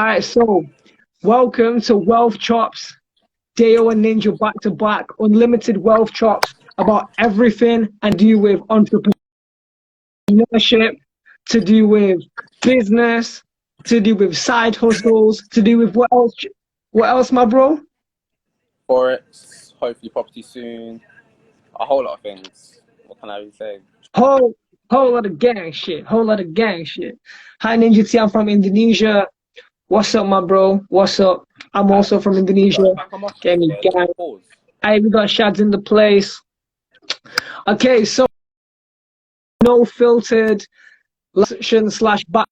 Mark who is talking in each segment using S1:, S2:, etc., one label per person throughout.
S1: Alright, so welcome to Wealth Chops. Dayo and Ninja back to back, unlimited wealth chops about everything and do with entrepreneurship, to do with business, to do with side hustles, to do with what else? What else, my bro?
S2: Forex, hopefully property soon, a whole lot of things. What can I really say?
S1: Whole lot of gang shit. Whole lot of gang shit. Hi NinjaTea, I'm from Indonesia. What's up, my bro? What's up? I'm also from Indonesia. Get me gang. Hey, we got Shads in the place. Okay, so no filtered slash back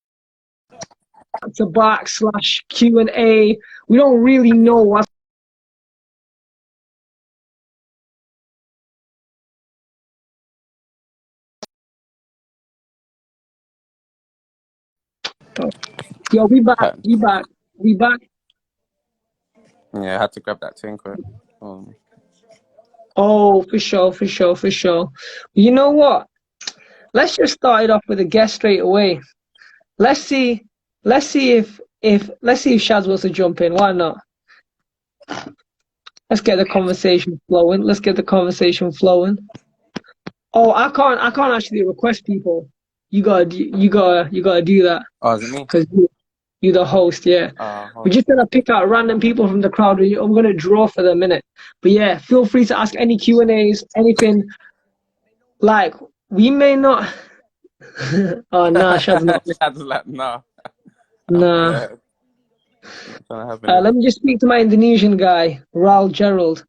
S1: to back slash Q&A. We don't really know what's Yo, we back.
S2: Yeah, I had to grab that thing quick.
S1: Oh, for sure. You know what? Let's just start it off with a guest straight away. Let's see if Shaz wants to jump in. Why not? Let's get the conversation flowing. Oh, I can't actually request people. You gotta do that.
S2: Oh, is it me?
S1: Because you're the host, yeah. We're just gonna pick out random people from the crowd. I'm gonna draw for the minute. But yeah, feel free to ask any Q&As, anything. Like, we may not. Oh no, Shad's not.
S2: Shad's like, nah.
S1: Nah. Let me just speak to my Indonesian guy, Ral Gerald.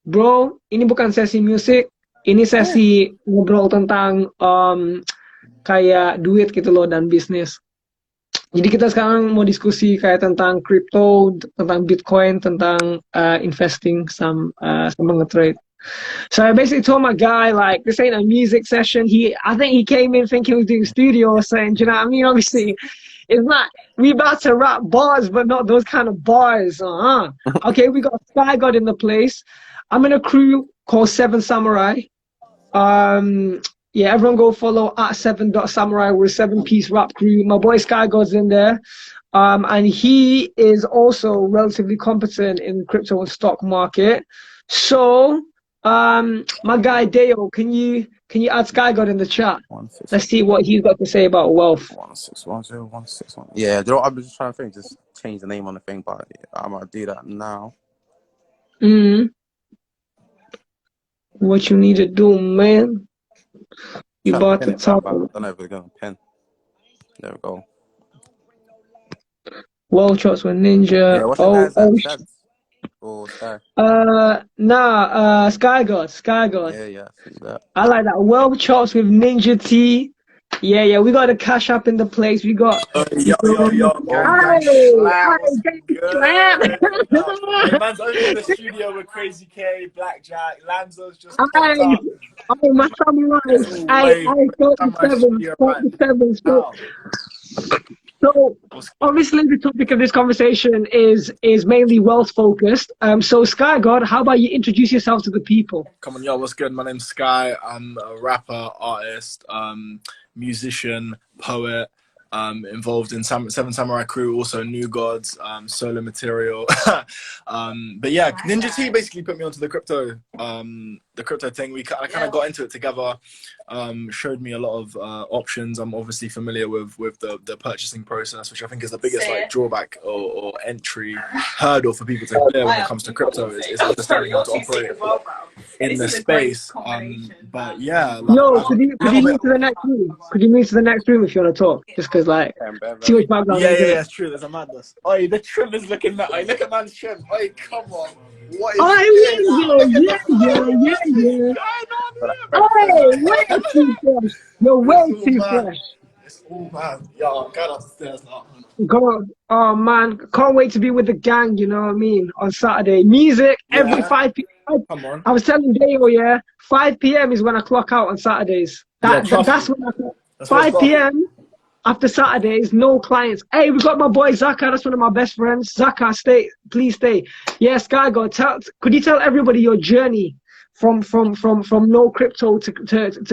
S1: Bro, ini bukan sesi musik. Ini sesi ngobrol tentang kayak duit gitu loh dan bisnis. Jadi kita sekarang mau diskusi kayak tentang crypto, tentang Bitcoin, tentang investing sama nge-trade. So I basically told my guy, like, this ain't a music session. I think he came in thinking he was doing studio or something. Do you know what I mean? Obviously, it's not. We about to rap bars, but not those kind of bars. Okay, we got Sky God in the place. I'm in a crew called 7 Samurai. Yeah, everyone go follow at 7.samurai. We're a 7-piece rap crew. My boy Sky God's in there. And he is also relatively competent in crypto and stock market. So, my guy Dayo, can you add Sky God in the chat? Let's see what he's got to say about wealth.
S2: 1610161. Yeah, you know, I'm just trying to think, just change the name on the thing, but I'm gonna do that now.
S1: What you need to do, man? You about to talk.
S2: I don't know if we're gonna pen. There we go.
S1: Wealth Chops with Ninja.
S2: Yeah, what's the
S1: Sky God.
S2: Yeah, that.
S1: I like that. Wealth Chops with NinjaTea. Yeah, we got a CashApp in the place. We got
S3: yo. Man's only in the studio with Crazy K, Blackjack, Lanzo's just
S1: my samurai. 47. So obviously the topic of this conversation is mainly wealth focused. So Sky God, how about you introduce yourself to the people?
S3: Come on, yo, what's good? My name's Sky. I'm a rapper, artist, musician, poet, involved in 7 Samurai crew, also New Gods, solo material. But yeah, NinjaTea basically put me onto the crypto thing. I kind of got into it together. Showed me a lot of options. I'm obviously familiar with the purchasing process, which I think is the biggest like drawback or entry hurdle for people to clear when it comes to crypto is understanding how to operate in the space. But yeah, like,
S1: yo, could you move to the next room? Could you move to the next room if you want to talk? Just because, like, too much background.
S3: Yeah, it's true. There's a madness. Oi, the trim is looking mad. Oi, look at man's trim. Oi, come on. What is
S1: yeah. Hey, way too fresh. You're way too fresh.
S3: It's all man. Yo, I'm going upstairs now.
S1: God, oh man, can't wait to be with the gang. You know what I mean? On Saturday, music every 5 p.m.
S3: Come on.
S1: I was telling Dayo, yeah, 5 p.m. is when I clock out on Saturdays. That's when I clock. 5 p.m. after Saturdays, no clients. Hey, we got my boy Zaka. That's one of my best friends. Zaka, please stay. Yeah, Sky God, could you tell everybody your journey from no crypto to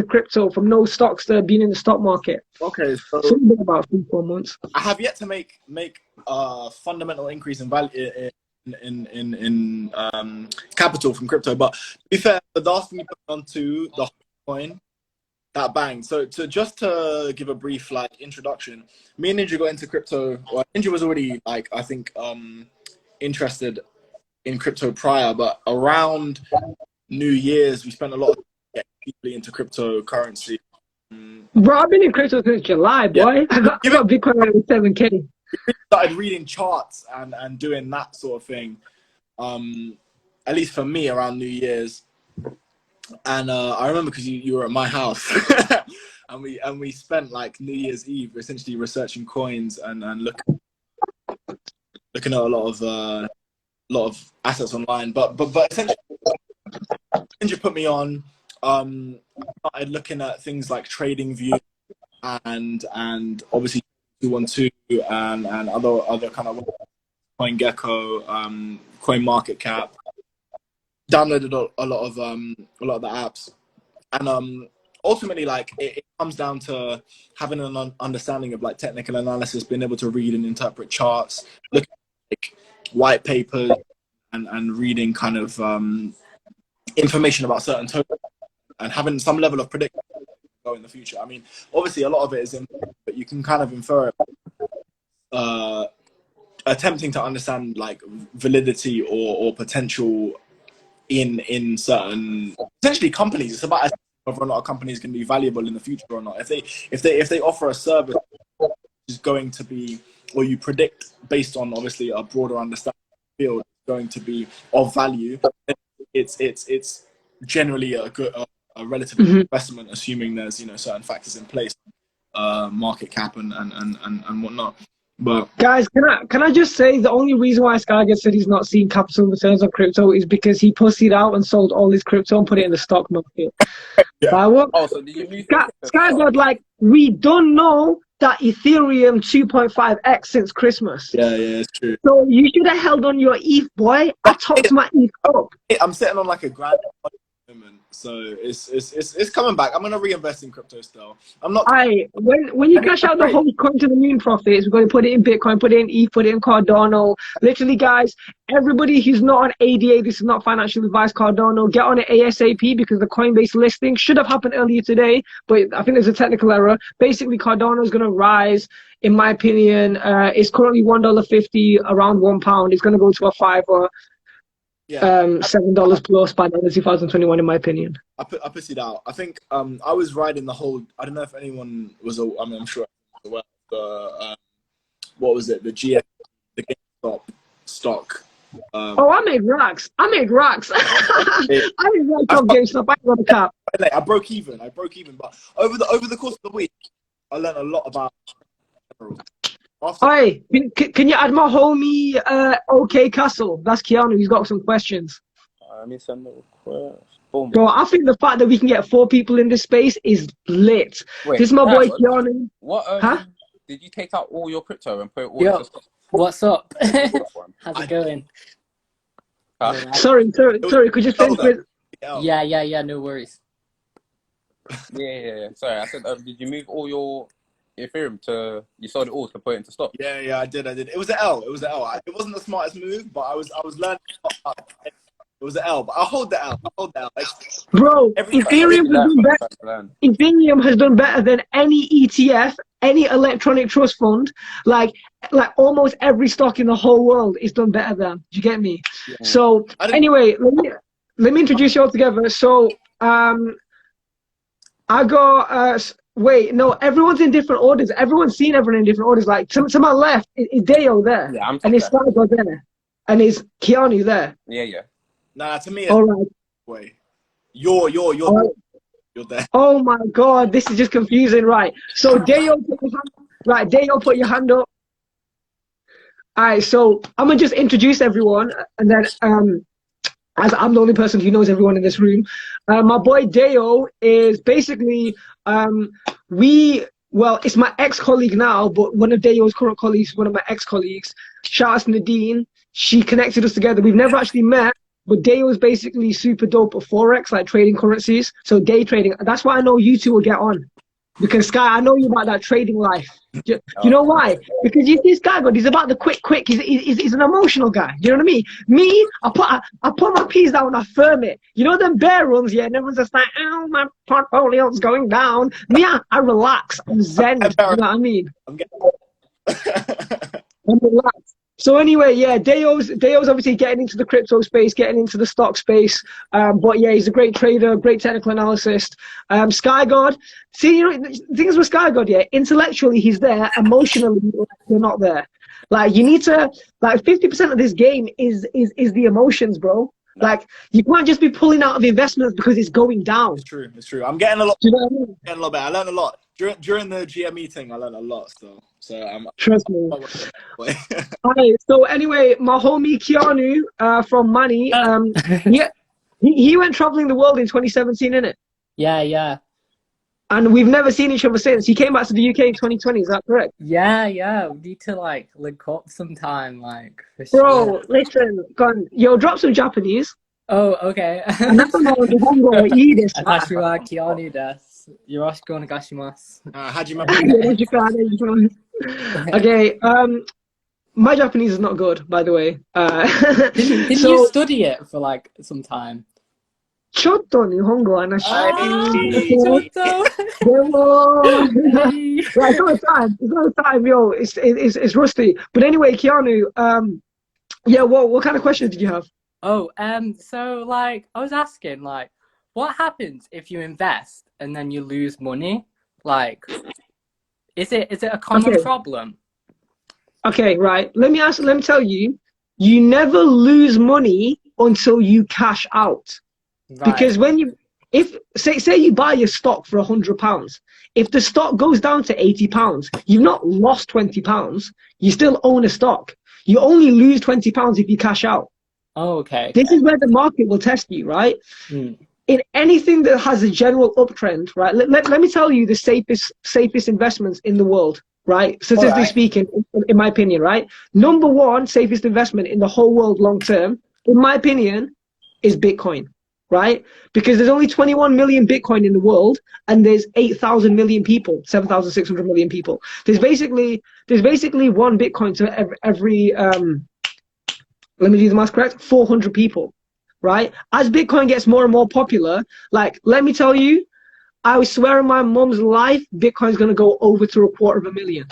S1: crypto, from no stocks to being in the stock market?
S3: Okay, so
S1: Something about 3-4 months.
S3: I have yet to make a fundamental increase in value in capital from crypto. But to be fair, the last thing you put onto the coin, that bang. So just to give a brief like introduction, me and Ninja got into crypto. Well, Ninja was already like I think interested in crypto prior, but around New Year's we spent a lot of time getting deeply into cryptocurrency.
S1: Bro, I've been in crypto since July, boy. Yeah. I got Bitcoin at 7K.
S3: We started reading charts and doing that sort of thing. At least for me, around New Year's. And I remember because you were at my house, and we spent like New Year's Eve essentially researching coins and looking at a lot of assets online. But essentially, Ninja put me on. Started looking at things like TradingView and obviously 212 and other kind of CoinGecko, CoinMarketCap. Downloaded a lot of the apps, and ultimately like it comes down to having an understanding of like technical analysis, being able to read and interpret charts, looking at like white papers, and reading kind of information about certain tokens, and having some level of prediction go in the future. I mean, obviously a lot of it is but you can kind of infer it, attempting to understand like validity or potential in certain essentially companies. It's about whether or not a company is going to be valuable in the future or not. If they offer a service which is going to be, or you predict based on obviously a broader understanding of the field, going to be of value, it's generally a good a relative investment, assuming there's certain factors in place, market cap and whatnot. But
S1: guys, can I just say the only reason why Sky said he's not seeing capital returns on crypto is because he pussied out and sold all his crypto and put it in the stock market.
S3: Yeah.
S2: Also, did you move
S1: Sky God, like, we don't know that Ethereum 2.5x since Christmas.
S3: Yeah, it's true.
S1: So you should have held on your ETH, boy. I topped my ETH up.
S3: I'm sitting on like a grand moment, so it's coming back. I'm gonna reinvest in crypto still. I'm not.
S1: When you cash out the whole coin to the moon profits, we're going to put it in Bitcoin, put it in ETH, put it in Cardano. Literally, guys, everybody who's not on ADA, this is not financial advice. Cardano, get on it ASAP because the Coinbase listing should have happened earlier today, but I think there's a technical error. Basically, Cardano is going to rise. In my opinion, it's currently $1.50, around £1. It's going to go to a $5 $7 plus by the end of 2021, in my opinion.
S3: I put it out. I think I was riding the whole. I don't know if anyone was. I mean, I'm sure. The what was it? The GameStop stock.
S1: I made racks. I made racks on GameStop. I got a cap.
S3: I broke even. But over the course of the week, I learned a lot about.
S1: Hi, can you add my homie OK Castle? That's Keanu. He's got some questions.
S2: Let me send the request. Boom.
S1: Bro, I think the fact that we can get 4 people in this space is lit.
S2: Wait,
S1: this is my boy Keanu.
S2: What? Did you take out all your crypto and put it all into stock?
S4: What's up? How's it going?
S1: Sorry. Could you explain it?
S4: Yeah. No worries.
S2: Yeah. Sorry, I said, did you move all your Ethereum you sold it all to put it into stock?
S3: Yeah, I did. It was an L. It wasn't the smartest move, but I was learning. It was an L, but I'll hold the L.
S1: Bro, Ethereum has done better than any ETF, any electronic trust fund. Like almost every stock in the whole world is done better than. Do you get me? Yeah. So anyway, let me introduce you all together. So I got wait, no, everyone's in different orders. Everyone's seen everyone in different orders. Like to my left is Dayo there, and his Sky there, and his Keanu there.
S2: Yeah.
S3: Nah, to me,
S1: all right.
S3: Wait, you're there.
S1: Oh my God, this is just confusing, right? So Dayo, put your hand up. All right, so I'm gonna just introduce everyone, and then as I'm the only person who knows everyone in this room, my boy Dayo is basically it's my ex-colleague now, but one of Dayo's current colleagues, one of my ex-colleagues. Shout out to Nadine. She connected us together. We've never actually met, but Dayo is basically super dope at Forex, like trading currencies. So day trading. That's why I know you two will get on. Because Sky, I know you about that trading life. Do you know why? Because you see this guy, God, he's about the quick. He's an emotional guy. Do you know what I mean? Me, I put my piece down, I firm it. You know them bear runs, yeah, and everyone's just like, oh, my portfolio's going down. Me, I relax. I'm zen. You know what I mean? I'm relaxed. So anyway, yeah, Dayo's obviously getting into the crypto space, getting into the stock space. But yeah, he's a great trader, great technical analyst. Sky God, see, you know, the thing is with Sky God, yeah, intellectually he's there, emotionally you're not there. Like you need to, like 50% of this game is the emotions, bro. Like you can't just be pulling out of investments because it's going down.
S3: It's true. It's true. I'm getting a lot.
S1: Do you know what I mean?
S3: Getting a lot better. I learned a lot during the GM meeting. I learned a lot still. So
S1: trust me. Alright, so anyway, my homie Keanu from Money, yeah, he went traveling the world in 2017, innit?
S4: Yeah.
S1: And we've never seen each other since. He came back to the UK in 2020. Is that correct?
S4: Yeah. We need to like link up sometime, like. For
S1: Bro,
S4: sure.
S1: listen, yo, drop some Japanese.
S4: Oh, okay.
S1: あなたの日本語いいですか?
S4: 私はキアヌです。よろしくお願いします。
S1: Okay, my Japanese is not good, by the way.
S4: Didn't
S1: so,
S4: you study it for like some time?
S1: ちょっと日本語話したい。
S4: ちょっと。
S1: Right, it's not time, yo. It's rusty. But anyway, Keanu, yeah, what kind of questions did you have?
S4: Oh, so like I was asking, like, what happens if you invest and then you lose money? Like, is it a common problem?
S1: Okay, right. Let me tell you, you never lose money until you cash out. Right. Because when if say you buy your stock for £100, if the stock goes down to £80, you've not lost £20. You still own a stock. You only lose £20 if you cash out.
S4: Oh, okay.
S1: This is where the market will test you, right? In anything that has a general uptrend, right? Let me tell you the safest investments in the world, right? Statistically speaking, in my opinion, right? Number one safest investment in the whole world long term, in my opinion, is Bitcoin, right? Because there's only 21 million Bitcoin in the world, and there's 8,000 million people, 7,600 million people. There's basically one Bitcoin to every let me do the math correct, 400 people, right? As Bitcoin gets more and more popular, like, let me tell you, I swear on my mom's life, Bitcoin's going to go over to 250,000.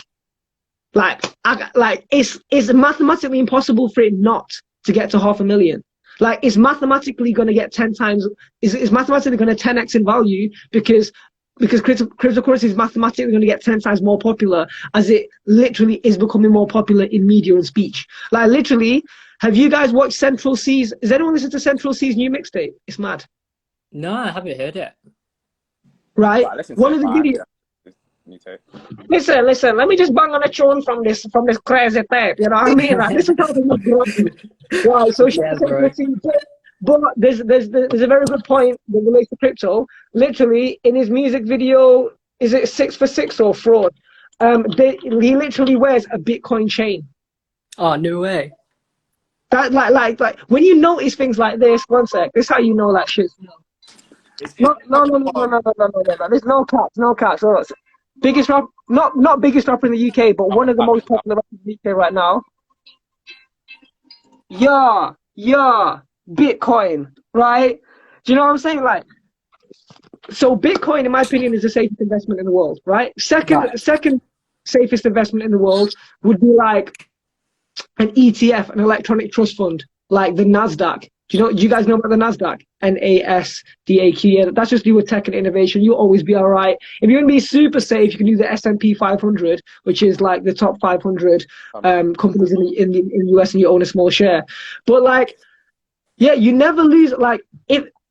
S1: Like, it's mathematically impossible for it not to get to 500,000. Like, it's mathematically going to get 10 times, it's mathematically going to 10x in value because cryptocurrency is mathematically going to get 10 times more popular as it literally is becoming more popular in media and speech. Like, literally, have you guys watched Central C's? Has anyone listened to Central C's new mixtape? It's mad.
S4: No, I haven't heard it.
S1: Right? One of the videos. Listen, let me just bang on a tune from this crazy tape, you know what I mean? Like, this is how they look good. Right, so but there's a very good point that relates to crypto. Literally, in his music video, is it 6 for 6 or fraud? He literally wears a Bitcoin chain.
S4: Oh, no way.
S1: That like when you notice things like this, one sec, this is how you know that shit's no. There's no caps. So biggest rap, not biggest rapper in the UK, but one of the most popular rappers in the UK right now. Yeah, Bitcoin, right? Do you know what I'm saying? Like, so Bitcoin, in my opinion, is the safest investment in the world, right? Second safest investment in the world would be like an ETF, an electronic trust fund, like the NASDAQ. Do you guys know about the NASDAQ? NASDAQ. Yeah, that's just to do with tech and innovation. You'll always be all right. If you're going to be super safe, you can do the S&P 500, which is like the top 500 companies in the US, and you own a small share. But like, yeah, you never lose. Like,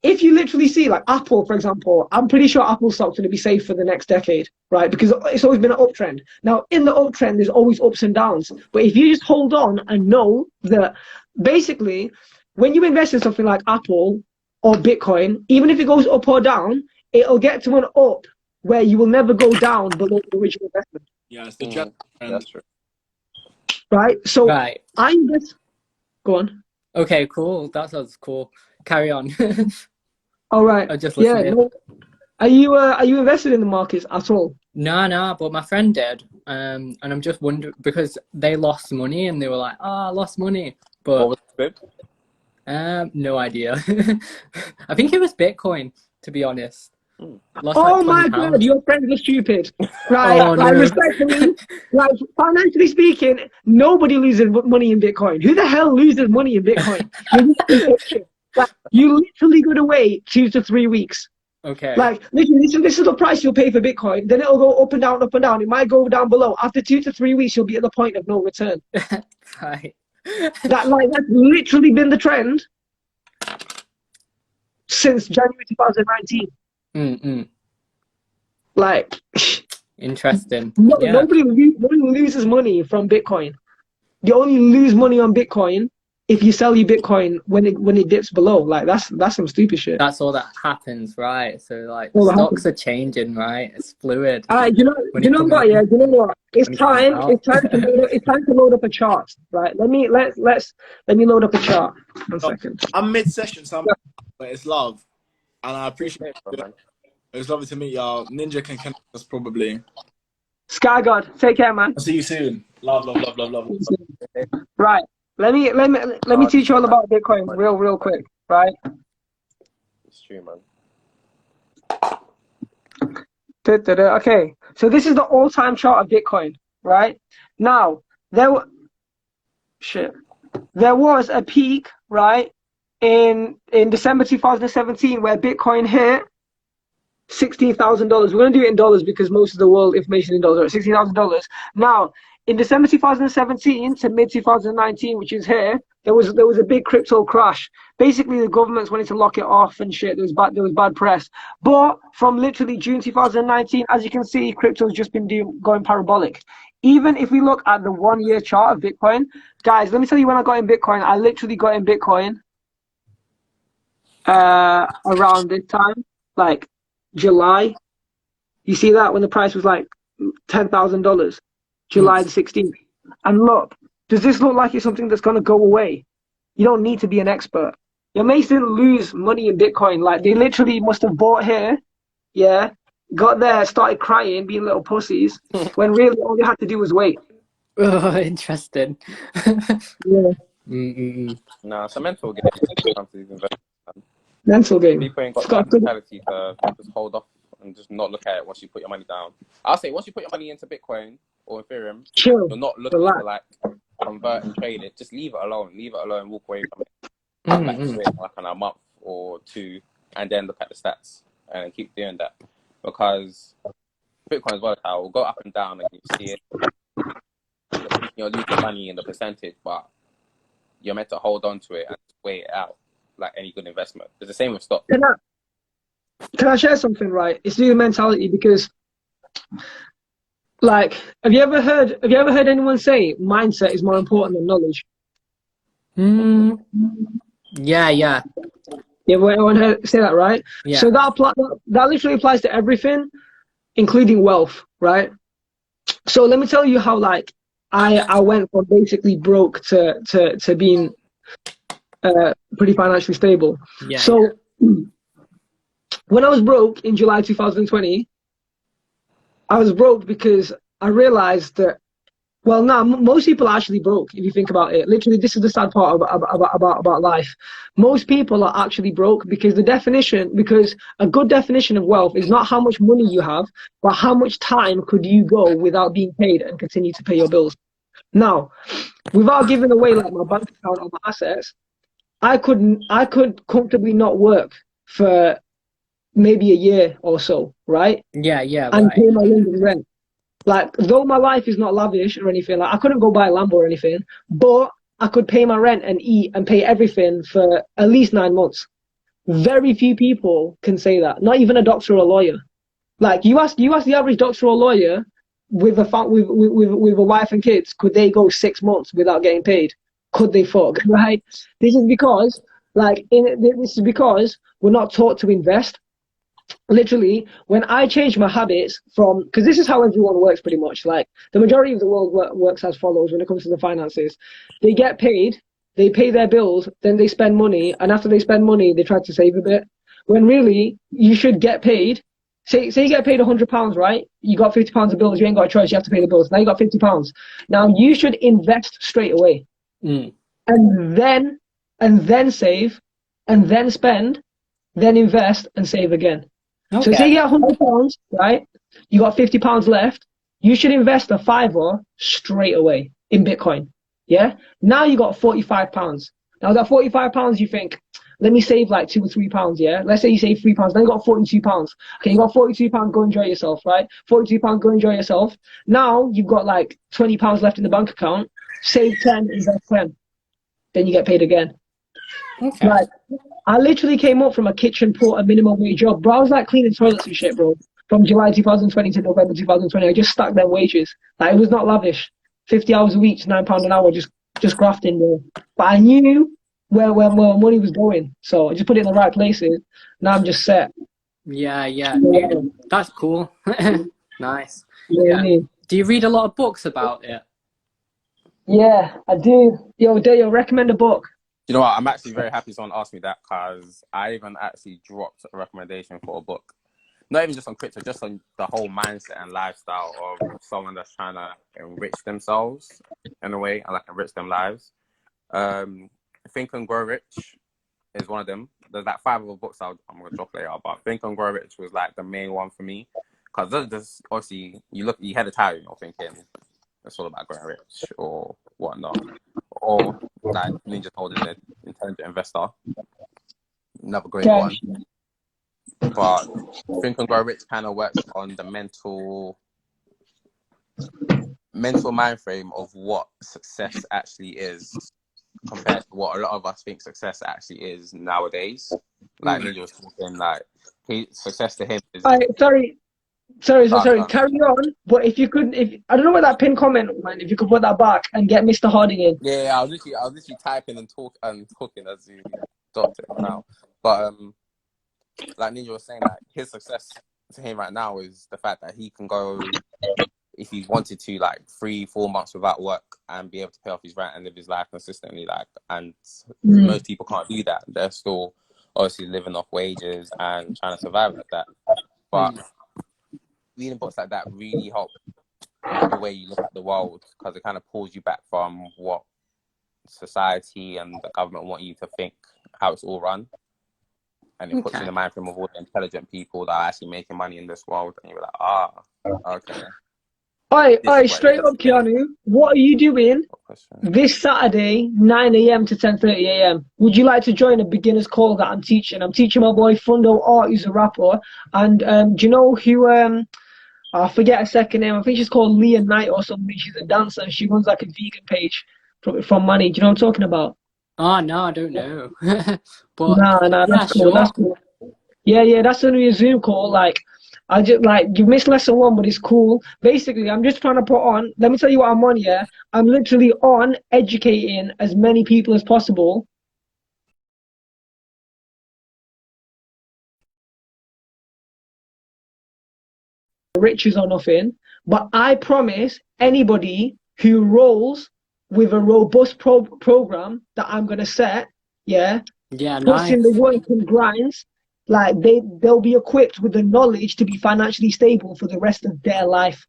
S1: if you literally see, like, Apple, for example, I'm pretty sure Apple stock's going to be safe for the next decade, right? Because it's always been an uptrend. Now, in the uptrend, there's always ups and downs. But if you just hold on and know that, basically, when you invest in something like Apple or Bitcoin, even if it goes up or down, it'll get to an up where you will never go down below the original investment.
S3: Yeah, it's the
S2: that's true.
S1: Right? So,
S4: right.
S1: I invest... Go on.
S4: Okay, cool. That sounds cool. Carry on.
S1: All right.
S4: I'm just
S1: Yeah.
S4: listening.
S1: No, are you invested in the markets at all?
S4: No, but my friend did. And I'm just wondering because they lost money and they were like, "Oh, I lost money." But
S2: What was it?
S4: no idea. I think it was Bitcoin, to be honest. Lost
S1: Oh
S4: like
S1: my
S4: £20.
S1: God, your friends are stupid. Right,
S4: Oh
S1: like
S4: no.
S1: respectfully, like financially speaking, nobody loses money in Bitcoin. Who the hell loses money in Bitcoin? You're just impatient. Like you literally gotta wait 2 to 3 weeks.
S4: Okay.
S1: Like literally, this is the price you'll pay for Bitcoin. Then it'll go up and down, up and down. It might go down below. After 2 to 3 weeks, you'll be at the point of no return.
S4: Right.
S1: That's literally been the trend since January 2019. Like,
S4: Interesting. Yeah.
S1: nobody loses money from Bitcoin. You only lose money on Bitcoin if you sell your Bitcoin when it dips below. Like that's some stupid shit.
S4: That's all that happens, right? So like
S1: All that
S4: stocks are changing, right? It's fluid.
S1: you know what? Yeah, you know what? It's
S4: when it comes
S1: time.
S4: out.
S1: It's time to load up a chart. Right? Let me load up a chart. 1 second.
S3: I'm mid-session, so but it's love, and I appreciate it. It's lovely to meet y'all. Ninja can connect us probably.
S1: Sky God, take care, man.
S3: I'll see you soon. Love.
S1: Right. Let me teach you all about Bitcoin real quick. Right.
S2: It's true, man.
S1: Okay, so this is the all-time chart of Bitcoin, right? Now, there was a peak, right, in December 2017 where Bitcoin hit $16,000. We're going to do it in dollars because most of the world information in dollars. $16,000. Now, in December 2017 to mid 2019, which is here, there was a big crypto crash. Basically, the governments wanted to lock it off and shit. There was bad press. But from literally June 2019, as you can see, crypto's just been going parabolic. Even if we look at the 1 year chart of Bitcoin, guys, let me tell you when I got in Bitcoin. I literally got in Bitcoin around this time, like July. You see that when the price was like $10,000, July the 16th. And look, does this look like it's something that's going to go away? You don't need to be an expert. Your mates didn't lose money in Bitcoin. Like they literally must have bought here, yeah, got there, started crying, being little pussies, when really all they had to do was wait.
S4: Oh, interesting.
S1: Yeah.
S2: Nah, it's a mental game.
S1: Mental game.
S2: People ain't got that mentality to just hold off and just not look at it once you put your money down. I'll say once you put your money into Bitcoin or Ethereum,
S1: Chill.
S2: you're not looking to like convert and trade it. Just leave it alone. Leave it alone. Walk away from it. Come back to it like in a month or two, and then look at the stats and keep doing that because Bitcoin is volatile. It'll go up and down, and you see it. You're losing money in the percentage, but you're meant to hold on to it and wait it out like any good investment. It's the same with stock.
S1: Can I share something, right? It's the mentality because, like, have you ever heard anyone say mindset is more important than knowledge?
S4: Yeah.
S1: Yeah, everyone heard say that, right?
S4: Yeah.
S1: So that literally applies to everything, including wealth, right? So let me tell you how like I went from basically broke to being pretty financially stable.
S4: Yeah.
S1: So when I was broke in July 2020, I was broke because I realized that, well, now most people are actually broke if you think about it. Literally, this is the sad part about life. Most people are actually broke because a good definition of wealth is not how much money you have, but how much time could you go without being paid and continue to pay your bills. Now, without giving away like my bank account or my assets, I could comfortably not work for maybe a year or so, right?
S4: Yeah,
S1: and
S4: right.
S1: pay my London rent. Like, though my life is not lavish or anything, like I couldn't go buy a Lambo or anything, but I could pay my rent and eat and pay everything for at least 9 months. Very few people can say that. Not even a doctor or a lawyer. Like you ask the average doctor or lawyer with a wife and kids, could they go 6 months without getting paid? Could they fuck? Right? This is because we're not taught to invest. Literally, when I changed my habits because this is how everyone works pretty much. Like the majority of the world works as follows when it comes to the finances. They get paid they pay their bills, then they spend money, and after they spend money, they try to save a bit. When really, you should get paid. Say you get paid £100, right? You got £50 of bills. You ain't got a choice. You have to pay the bills. Now you got £50. Now you should invest straight away, and then save, and then spend, then invest and save again. Okay. So say you get £100, right? You got £50 left. You should invest a fiver straight away in Bitcoin. Yeah. Now you got £45. Now that £45, you think, let me save like £2 or £3. Yeah. Let's say you save £3. Then you got £42. Okay, you got £42. Go enjoy yourself, right? £42. Go enjoy yourself. Now you've got like £20 left in the bank account. Save 10, invest 10. Then you get paid again. Okay. Like, I literally came up from a kitchen porter minimum wage job, bro. I was like cleaning toilets and shit, bro. From July 2020 to November 2020, I just stacked them wages. Like, it was not lavish. 50 hours a week, £9 an hour, just grafting, bro. But I knew where money was going, so I just put it in the right places. Now I'm just set.
S4: Yeah, dude. That's cool. Nice. Yeah. Do you read a lot of books about it?
S1: Yeah, I do. Yo, Dayo, recommend a book.
S2: You know what? I'm actually very happy someone asked me that, because I even actually dropped a recommendation for a book. Not even just on crypto, just on the whole mindset and lifestyle of someone that's trying to enrich themselves in a way, and like enrich their lives. Think and Grow Rich is one of them. There's like 5 other books I'm going to drop later, but Think and Grow Rich was like the main one for me. Because there's obviously, you had a title, you're thinking it's all about growing rich or whatnot. Or like Ninja told in the Intelligent Investor. Another great one. But Think and Grow Rich kind of works on the mental mind frame of what success actually is, compared to what a lot of us think success actually is nowadays. Like Ninja was talking, like success to him is.
S1: Sorry, carry on. But if you could, I don't know what that pin comment went. If you could put that back and get Mr. Harding in.
S2: Yeah, I was literally typing and talking as you dropped it now. But like Ninja was saying, like his success to him right now is the fact that he can go, if he wanted to, like 3-4 months without work and be able to pay off his rent and live his life consistently. Like, and most people can't do that. They're still obviously living off wages and trying to survive like that. But reading books like that really help the way you look at the world, because it kind of pulls you back from what society and the government want you to think, how it's all run. And it puts you in the mind frame of all the intelligent people that are actually making money in this world. And you're like, okay.
S1: Oi, straight up, Keanu, what are you doing this Saturday, 9 a.m. to 10:30 a.m.? Would you like to join a beginner's call that I'm teaching? I'm teaching my boy Fundo Art, who's a rapper. And do you know who, I forget her second name. I think she's called Leah Knight or something. She's a dancer. She runs like a vegan page from Money. Do you know what I'm talking about?
S4: Oh, no, I don't know. But
S1: nah, that's cool. Sure. That's cool. Yeah, that's only a Zoom call. Like, I just you missed lesson 1, but it's cool. Basically, I'm just trying to put on. Let me tell you what I'm on. Yeah, I'm literally on educating as many people as possible. Riches or nothing, but I promise anybody who rolls with a robust program that I'm gonna set, puts in the work and grinds, like they'll be equipped with the knowledge to be financially stable for the rest of their life.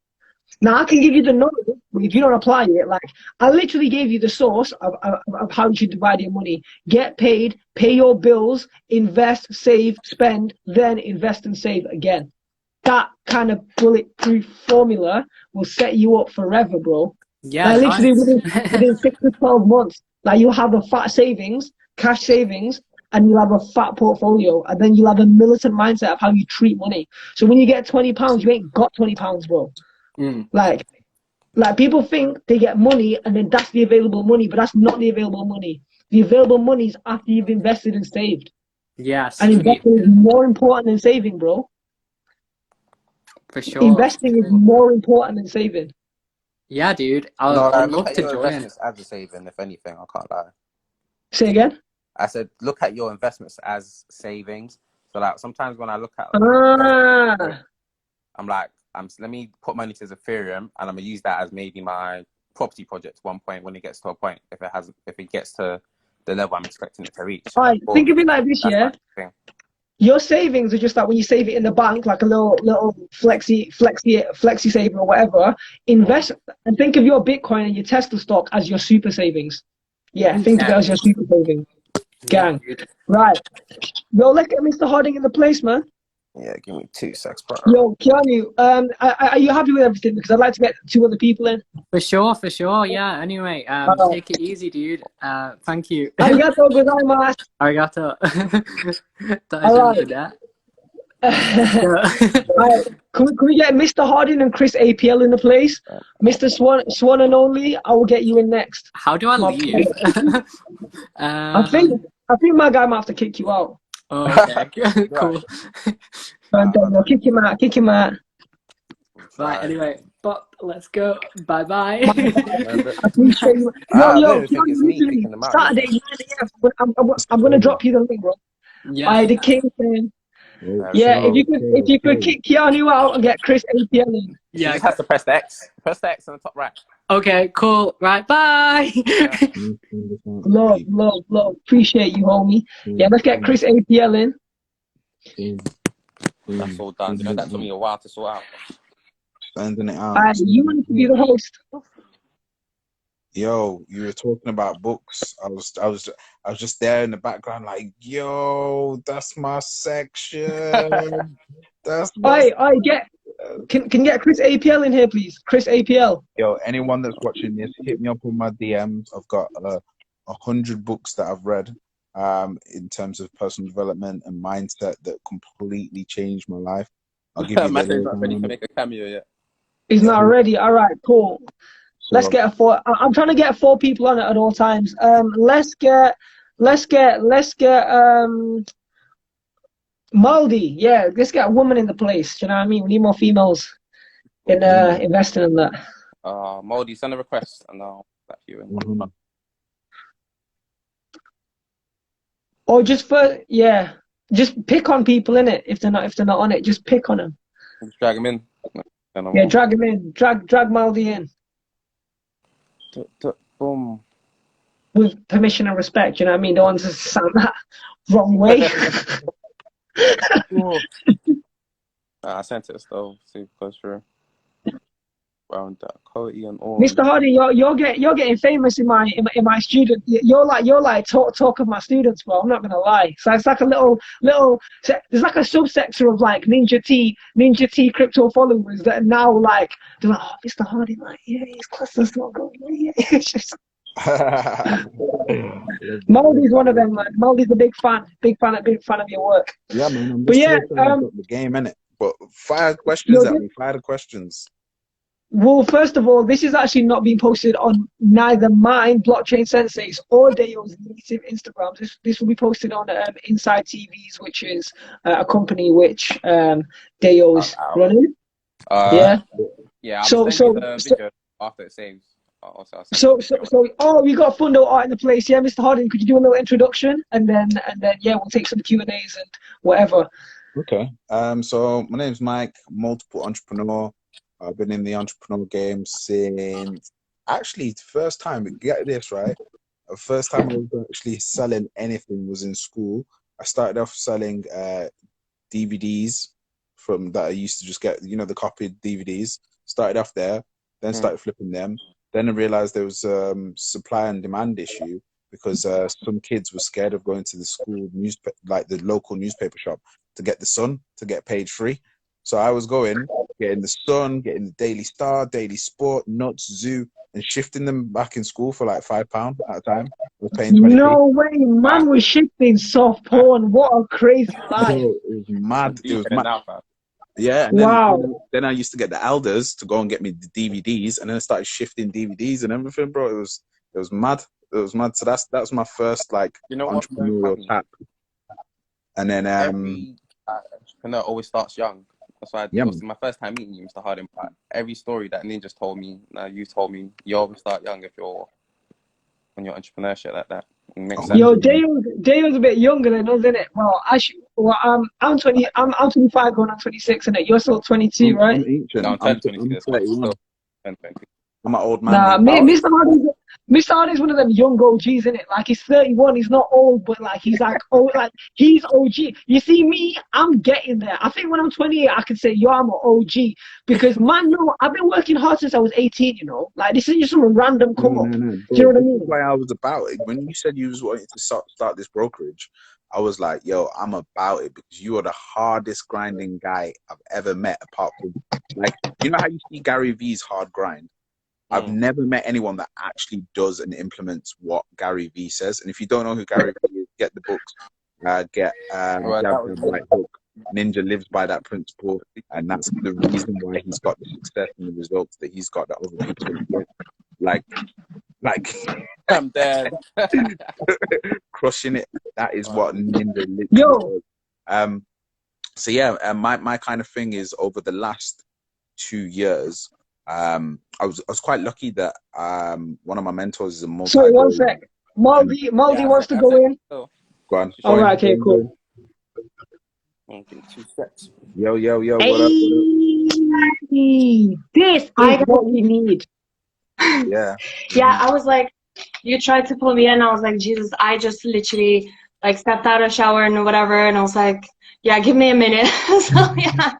S1: Now I can give you the knowledge, but if you don't apply it, like I literally gave you the source of how you should divide your money. Get paid, pay your bills, invest, save, spend, then invest and save again. That kind of bulletproof formula will set you up forever, bro.
S4: Yeah,
S1: like literally within 6 to 12 months, like you'll have a fat savings, cash savings, and you'll have a fat portfolio, and then you'll have a militant mindset of how you treat money. So when you get £20, you ain't got £20, bro. Like people think they get money and then that's the available money, but that's not the available money. The available money is after you've invested and saved.
S4: Yes.
S1: And investing is more important than saving, bro.
S4: For sure.
S1: Investing is more important than saving.
S4: Yeah, dude. I'd love to join.
S2: Investments as a saving, if anything. I can't lie.
S1: Say again?
S2: I said, look at your investments as savings. So, like, sometimes when I look at, I'm like, let me put money to Ethereum, and I'm gonna use that as maybe my property project at one point when it gets to a point. If it gets to the level I'm expecting it to reach.
S1: All right, think of it like this,
S2: That's
S1: yeah.
S2: my thing.
S1: Your savings are just like when you save it in the bank, like a little flexi saver or whatever. Invest and think of your Bitcoin and your Tesla stock as your super savings. Yeah, think of it as your super savings. Gang. Right. Yo, let's get Mr. Harding in the place, man.
S2: Yeah, give me 2 secs, bro.
S1: Yo, Keanu, are you happy with everything? Because I'd like to get 2 other people in.
S4: For sure. Yeah. Anyway, take it easy, dude. Thank you.
S1: Arigato gozaimasu.
S4: Arigato.
S1: All right. Can we get Mr. Harding and Chris APL in the place? Mr. Swan and only, I will get you in next.
S4: How do I leave?
S1: I think my guy might have to kick you out.
S4: Oh, okay. Cool.
S1: We'll kick him out.
S4: Right, anyway, but let's go. Bye.
S1: I appreciate you. Yo, Saturday 9 AM. I'm gonna drop you the link, bro.
S4: Yeah.
S1: By the King thing. Yeah, if you could kick Keanu out and get Chris APL in.
S2: Yeah, you just have to press the X. Press the X on the top right.
S4: Okay, cool. Right, bye.
S1: Love. Appreciate you, homie. Yeah, let's get Chris APL in.
S2: That's all done. You know, that took me a while to sort out.
S5: Sending it out.
S1: You want to be the host.
S5: Yo, you were talking about books. I was just there in the background, like, yo, that's my section. That's my.
S1: Can get Chris APL in here, please. Chris APL.
S5: Yo, anyone that's watching this, hit me up on my DMs. I've got 100 books that I've read, in terms of personal development and mindset that completely changed my life. I'll give you.
S2: Matthew's not ready to make a cameo yet.
S1: He's not ready. All right, cool. So, let's get 4. I'm trying to get 4 people on it at all times. Let's get Maldi. Yeah, let's get a woman in the place. Do you know what I mean? We need more females in investing in that.
S2: Maldi, send a request and I'll back you in.
S1: Or just just pick on people in it. If they're not on it, just pick on them.
S2: Just drag them in.
S1: Yeah, drag him in. Drag Maldi in.
S2: Boom.
S1: With permission and respect, you know what I mean? Don't want to sound that wrong way.
S2: I sent it still. See if it goes through. Around that Cody and all.
S1: Mr. Hardy, you're getting famous in my student. You're like talk of my students, bro. I'm not gonna lie. So it's like a little. There's like a subsector of like NinjaTea crypto followers that are now like they're like, oh, Mr. Hardy, like yeah, his cluster's not going. Yeah. Maldi's one of them, man. Maldi's a big fan of your work.
S5: Yeah, man.
S1: But yeah,
S5: the game in it. But fire questions at me. Fire the questions.
S1: Well, first of all, this is actually not being posted on neither mine, Blockchain Sensei's, or Dayo's native Instagrams. This will be posted on INSIDETV's, which is a company which Dayo's running.
S2: Yeah. I'll send you the video after it saves.
S1: We got Fundo art in the place. Yeah, Mr. Harding, could you do a little introduction and then yeah, we'll take some Q&As and whatever.
S5: Okay. So my name's Mike, multiple entrepreneur. I've been in the entrepreneur game since actually the first time. Get this right. The first time I was actually selling anything was in school. I started off selling DVDs from that I used to just get, the copied DVDs. Started off there, then started flipping them. Then I realized there was supply and demand issue because some kids were scared of going to the school newspaper, like the local newspaper shop, to get the Sun, to get page 3. So I was getting the Sun, getting the Daily Star, Daily Sport, Nuts, Zoo, and shifting them back in school for like £5 at a time. I was paying 20p. No
S1: way, man was shifting soft porn. What a crazy life.
S5: It was mad. It was mad. Yeah, and then I used to get the elders to go and get me the DVDs, and then I started shifting DVDs and everything, bro. It was mad. It was mad. So that was my first like entrepreneurial tap. And then
S2: every entrepreneur always starts young. That's why it was my first time meeting you, Mr. Harding. Every story that Ninja's told me, you told me, you always start young if you're on your entrepreneurship like that. It makes sense.
S1: Yo, Dayo's a bit younger than us, isn't it? Well, I'm 20. I'm 25 going on 26, and you're still 22, right?
S5: I'm ancient.
S2: No, I'm 22.
S5: I'm an old man.
S1: Nah, Mr. Hardy's one of them young OGs, isn't it? Like, he's 31, he's not old, but like he's like, oh, like he's OG. You see me, I'm getting there. I think when I'm 28, I can say, yo, I'm an OG, because man, no, I've been working hard since I was 18. You know, like this is just some random come up.
S5: No.
S1: Do you know what I mean?
S5: That's why I was about it. When you said you was wanting to start this brokerage, I was like, yo, I'm about it, because you are the hardest grinding guy I've ever met, apart from, like, you know how you see Gary V's hard grind? I've never met anyone that actually does and implements what Gary V says. And if you don't know who Gary V is, get the books. Get the White Book. Ninja lives by that principle, and that's the reason why he's got the success and the results that he's got that other people don't get. Like
S2: I'm dead.
S5: Crushing it. That is what Ninja literally does. So yeah, my kind of thing is, over the last 2 years, I was quite lucky that one of my mentors is a multi.
S1: Sorry, one sec. Maldi wants to go in.
S5: Go on.
S1: All right, okay, cool.
S2: Okay, 2 sets.
S5: Yo,
S1: Hey,
S5: what up?
S1: This is what we need.
S5: Yeah.
S6: Yeah, I was like, you tried to pull me in. I was like, Jesus, I just literally like stepped out of the shower and whatever, and I was like, yeah, give me a minute. So yeah.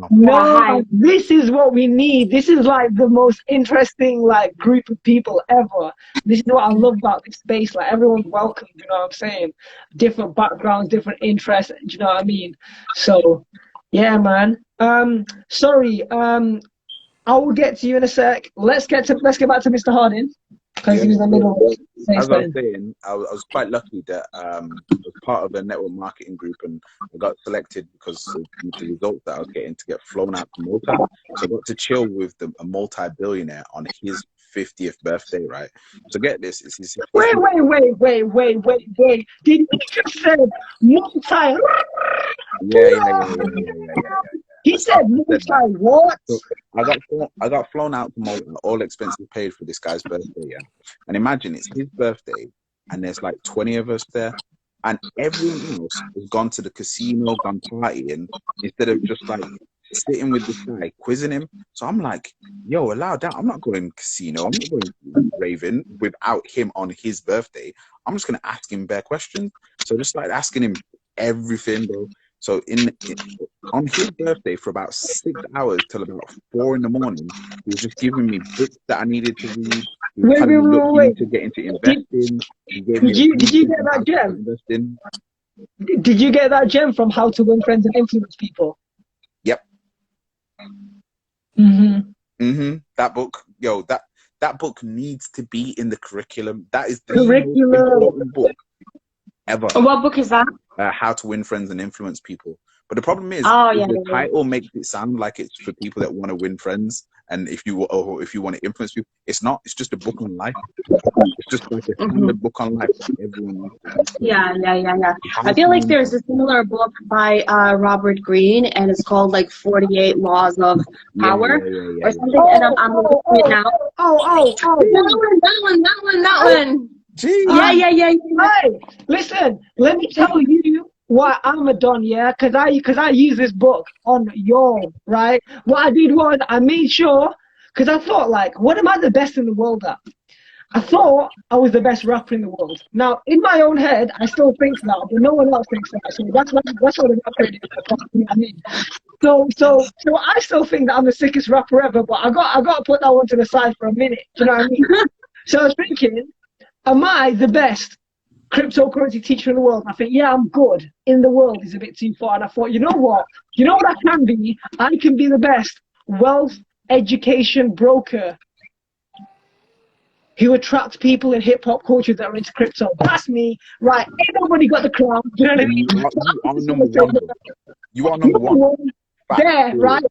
S1: No, this is what we need. This is like the most interesting like group of people ever. This is what I love about this space. Like, everyone's welcome, you know what I'm saying? Different backgrounds, different interests, do you know what I mean? So yeah, man. Sorry, I will get to you in a sec. Let's get back to Mr. Harding, because he was in the middle of
S5: as I was saying, I was quite lucky that I was part of a network marketing group, and I got selected because of the results that I was getting to get flown out to Malta. So I got to chill with a multi-billionaire on his 50th birthday, right? So get this, it's his...
S1: Wait. Did you just say multi?
S5: Yeah.
S1: He said multi what?
S5: So I got flown out to Malta, all expenses paid for this guy's birthday, yeah. And imagine it's his birthday, and there's like 20 of us there, and everyone else has gone to the casino, gone partying, instead of just like sitting with this guy, quizzing him. So I'm like, yo, allow that. I'm not going casino. I'm not going raving without him on his birthday. I'm just gonna ask him bare questions. So just like asking him everything, bro. So on his birthday, for about 6 hours till about 4 in the morning, he was just giving me books that I needed to read. He was telling me, look, you need to get into investing.
S1: Did you get that gem? Did you get that gem from How to Win Friends and Influence People?
S5: Yep. That book, yo, that book needs to be in the curriculum. That is the most important book ever.
S6: What book is that?
S5: How to Win Friends and Influence People. But the problem is, the title makes it sound like it's for people that want to win friends, and if you want to influence people. It's not. It's just a book on life. It's just like a standard book on life. Everyone.
S6: Yeah. I feel like there's a similar book by Robert Greene, and it's called like 48 Laws of Power or something. And I'm looking at it now. That one.
S5: Jeez.
S6: Yeah.
S1: Hey, listen, let me tell you why I'm a don, yeah? Because I use this book on your, right? What I did was I made sure, because I thought, like, what am I the best in the world at? I thought I was the best rapper in the world. Now, in my own head, I still think that, but no one else thinks that. So that's what the rapper is. You know what I mean? So I still think that I'm the sickest rapper ever, but I got to put that one to the side for a minute. Do you know what I mean? So I was thinking, am I the best cryptocurrency teacher in the world? I think, yeah, I'm good. In the world is a bit too far. And I thought, you know what I can be? I can be the best wealth education broker who attracts people in hip-hop culture that are into crypto. That's me, right? Ain't nobody got the crown. Do you know what I mean?
S5: You are number one.
S1: There, right?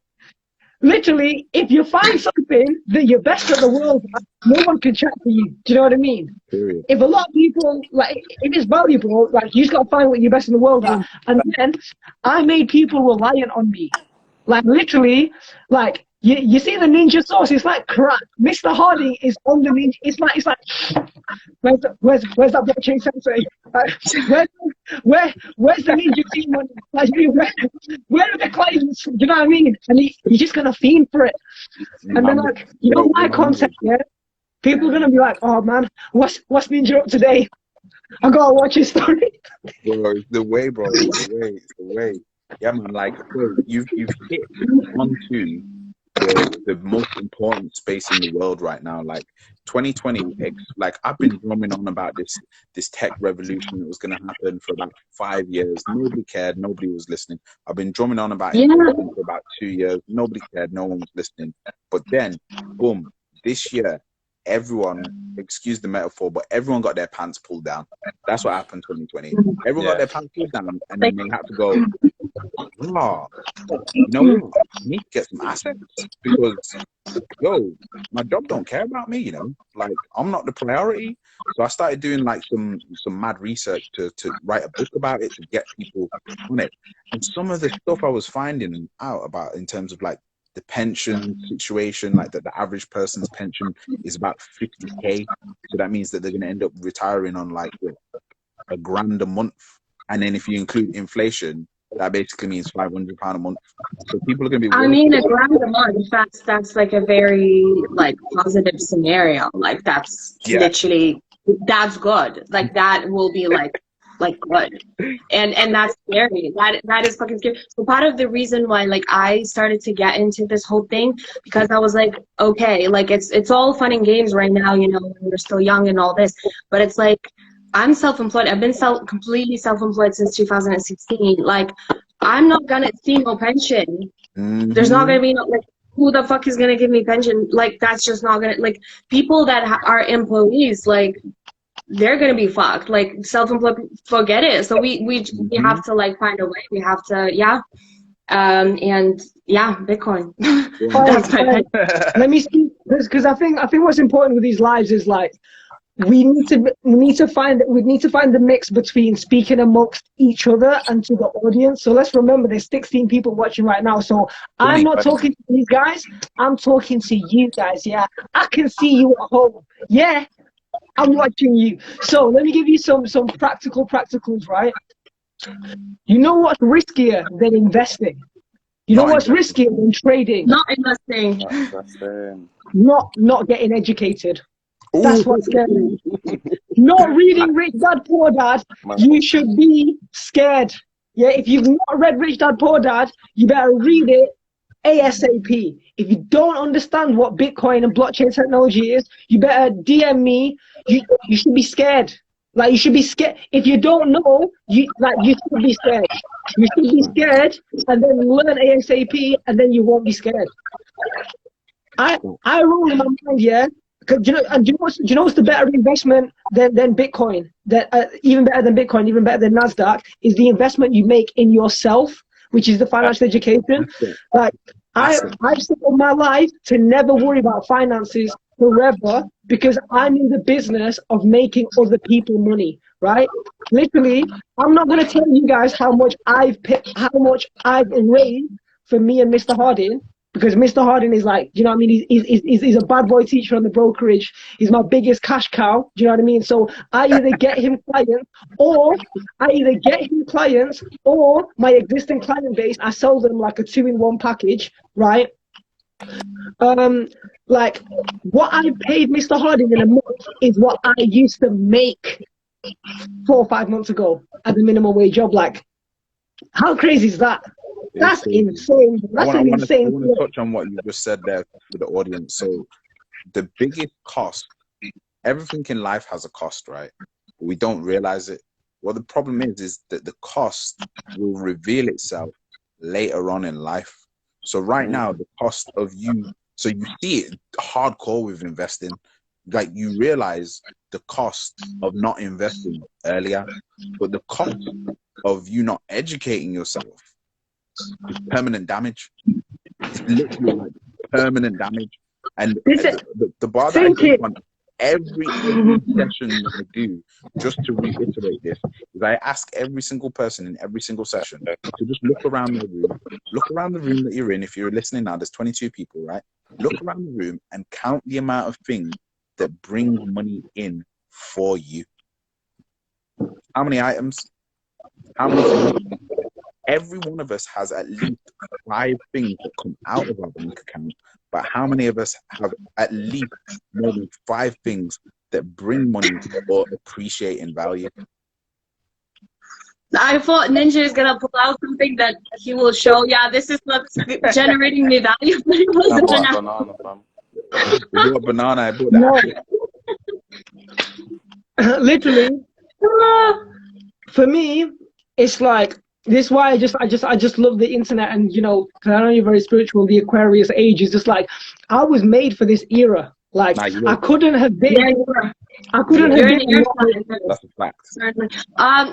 S1: Literally, if you find something that you're best at the world at, no one can chat to you. Do you know what I mean?
S5: Period.
S1: If a lot of people, like, if it's valuable, like, you just got to find what you're best in the world at. And then I made people reliant on me. Like, literally, like, you see the ninja sauce, it's like crack. Mr. Harding is on the ninja. It's like, where's that blockchain sensei? where's the NinjaTea money? Like, where are the clients? Do you know what I mean? And you're just gonna fiend for it. And then like, you know, my content, yeah, people are gonna be like, oh man, what's Ninja up today? I gotta watch his story.
S5: Bro, it's the way, bro. It's the way. Yeah, man. Like, bro, you've hit onto the most important space in the world right now. Like 2020, like I've been drumming on about this tech revolution that was going to happen for about 5 years. Nobody cared. Nobody was listening. I've been drumming on about it for about 2 years. Nobody cared. No one was listening. But then, boom, this year, everyone, excuse the metaphor, but everyone got their pants pulled down. That's what happened 2020. Everyone got their pants pulled down, and then they had to go, oh, you know what? I need to get some assets because, yo, my job don't care about me, you know? Like, I'm not the priority. So I started doing, like, some mad research to write a book about it, to get people on it. And some of the stuff I was finding out about in terms of, like, the pension situation, like that the average person's pension is about 50K. So that means that they're going to end up retiring on, like, $1,000 a month. And then if you include inflation, that basically means £500 a month. So people are going to be.
S6: I mean, $1,000 a month. That's like a very like positive scenario. Like that's literally that's good. Like that will be like good, and that's scary. That is fucking scary. So part of the reason why like I started to get into this whole thing because I was like, okay, like it's all fun and games right now, you know, when we're still young and all this, but it's like. I'm self-employed. I've been completely self-employed since 2016. Like, I'm not gonna see no pension. There's not gonna be no, like, who the fuck is gonna give me pension? Like, that's just not gonna, like, people that are employees, like, they're gonna be fucked. Like, self-employed, forget it. So we have to, like, find a way. We have to, and yeah, Bitcoin. That's my pension.
S1: Let me speak, because I think what's important with these lives is, like, we need to find the mix between speaking amongst each other and to the audience. So let's remember there's 16 people watching right now. So I'm not talking to these guys, I'm talking to you guys. Yeah, I can see you at home. Yeah, I'm watching you. So let me give you some practicals, right? You know what's riskier than investing? You know what's riskier than trading?
S6: Not investing.
S1: Not getting educated. That's what's scary. Not reading Rich Dad Poor Dad, you should be scared. Yeah, if you've not read Rich Dad Poor Dad, you better read it ASAP. If you don't understand what Bitcoin and blockchain technology is, you better DM me. You should be scared. Like, you should be scared. If you don't know, you should be scared. You should be scared and then learn ASAP, and then you won't be scared. I roll in my mind, yeah. Do you know what's the better investment than Bitcoin? That even better than Bitcoin, even better than NASDAQ, is the investment you make in yourself, which is the financial education. Like I've set up my life to never worry about finances forever because I'm in the business of making other people money. Right? Literally, I'm not gonna tell you guys how much I've raised for me and Mr. Harding. Because Mr. Harding is like, you know what I mean? He's a bad boy teacher on the brokerage. He's my biggest cash cow. Do you know what I mean? So I either get him clients or my existing client base, I sell them like a 2-in-1 package, right? Like what I paid Mr. Harding in a month is what I used to make 4 or 5 months ago at the minimum wage job. Like, how crazy is that? That's insane. That's insane.
S5: I want to touch on what you just said there for the audience. So the biggest cost, everything in life has a cost, right? But we don't realize it. What the problem is that the cost will reveal itself later on in life. So right now, the cost of you, so you see it hardcore with investing. Like, you realize the cost of not investing earlier, but the cost of you not educating yourself is permanent damage. It's literally like permanent damage. And the bar that I take on every session that I do, just to reiterate this, is I ask every single person in every single session to just look around the room. Look around the room that you're in. If you're listening now, there's 22 people, right? Look around the room and count the amount of things that bring money in for you. How many items? how many? Every one of us has at least 5 things that come out of our bank account, but how many of us have at least more than 5 things that bring money or appreciate in value?
S6: I thought Ninja is gonna pull out something that he will show. Yeah, this is what's generating me value. But it was such an
S2: banana, fam.
S5: You bought a banana, I bought that.
S1: No. Literally, for me, it's like this is why I just love the internet, and you know, 'cause I know you're very spiritual. The Aquarius age is just like I was made for this era. Like I couldn't have been.
S6: Yeah,
S1: I couldn't have been.
S5: That's a fact.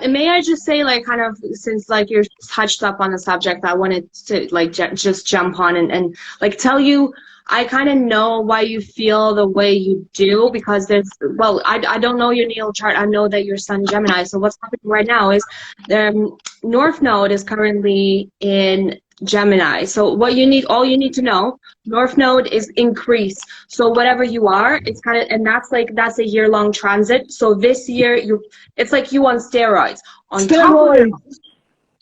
S6: May I just say, like, kind of, since like you're touched up on the subject, I wanted to like just jump on and like tell you, I kind of know why you feel the way you do, because there's, well, I don't know your natal chart. I know that you're Sun Gemini. So what's happening right now is the North Node is currently in Gemini. So what you need, all you need to know, North Node is increase. So whatever you are, it's kind of, and that's a year-long transit. So this year, it's like you on steroids. On top of it,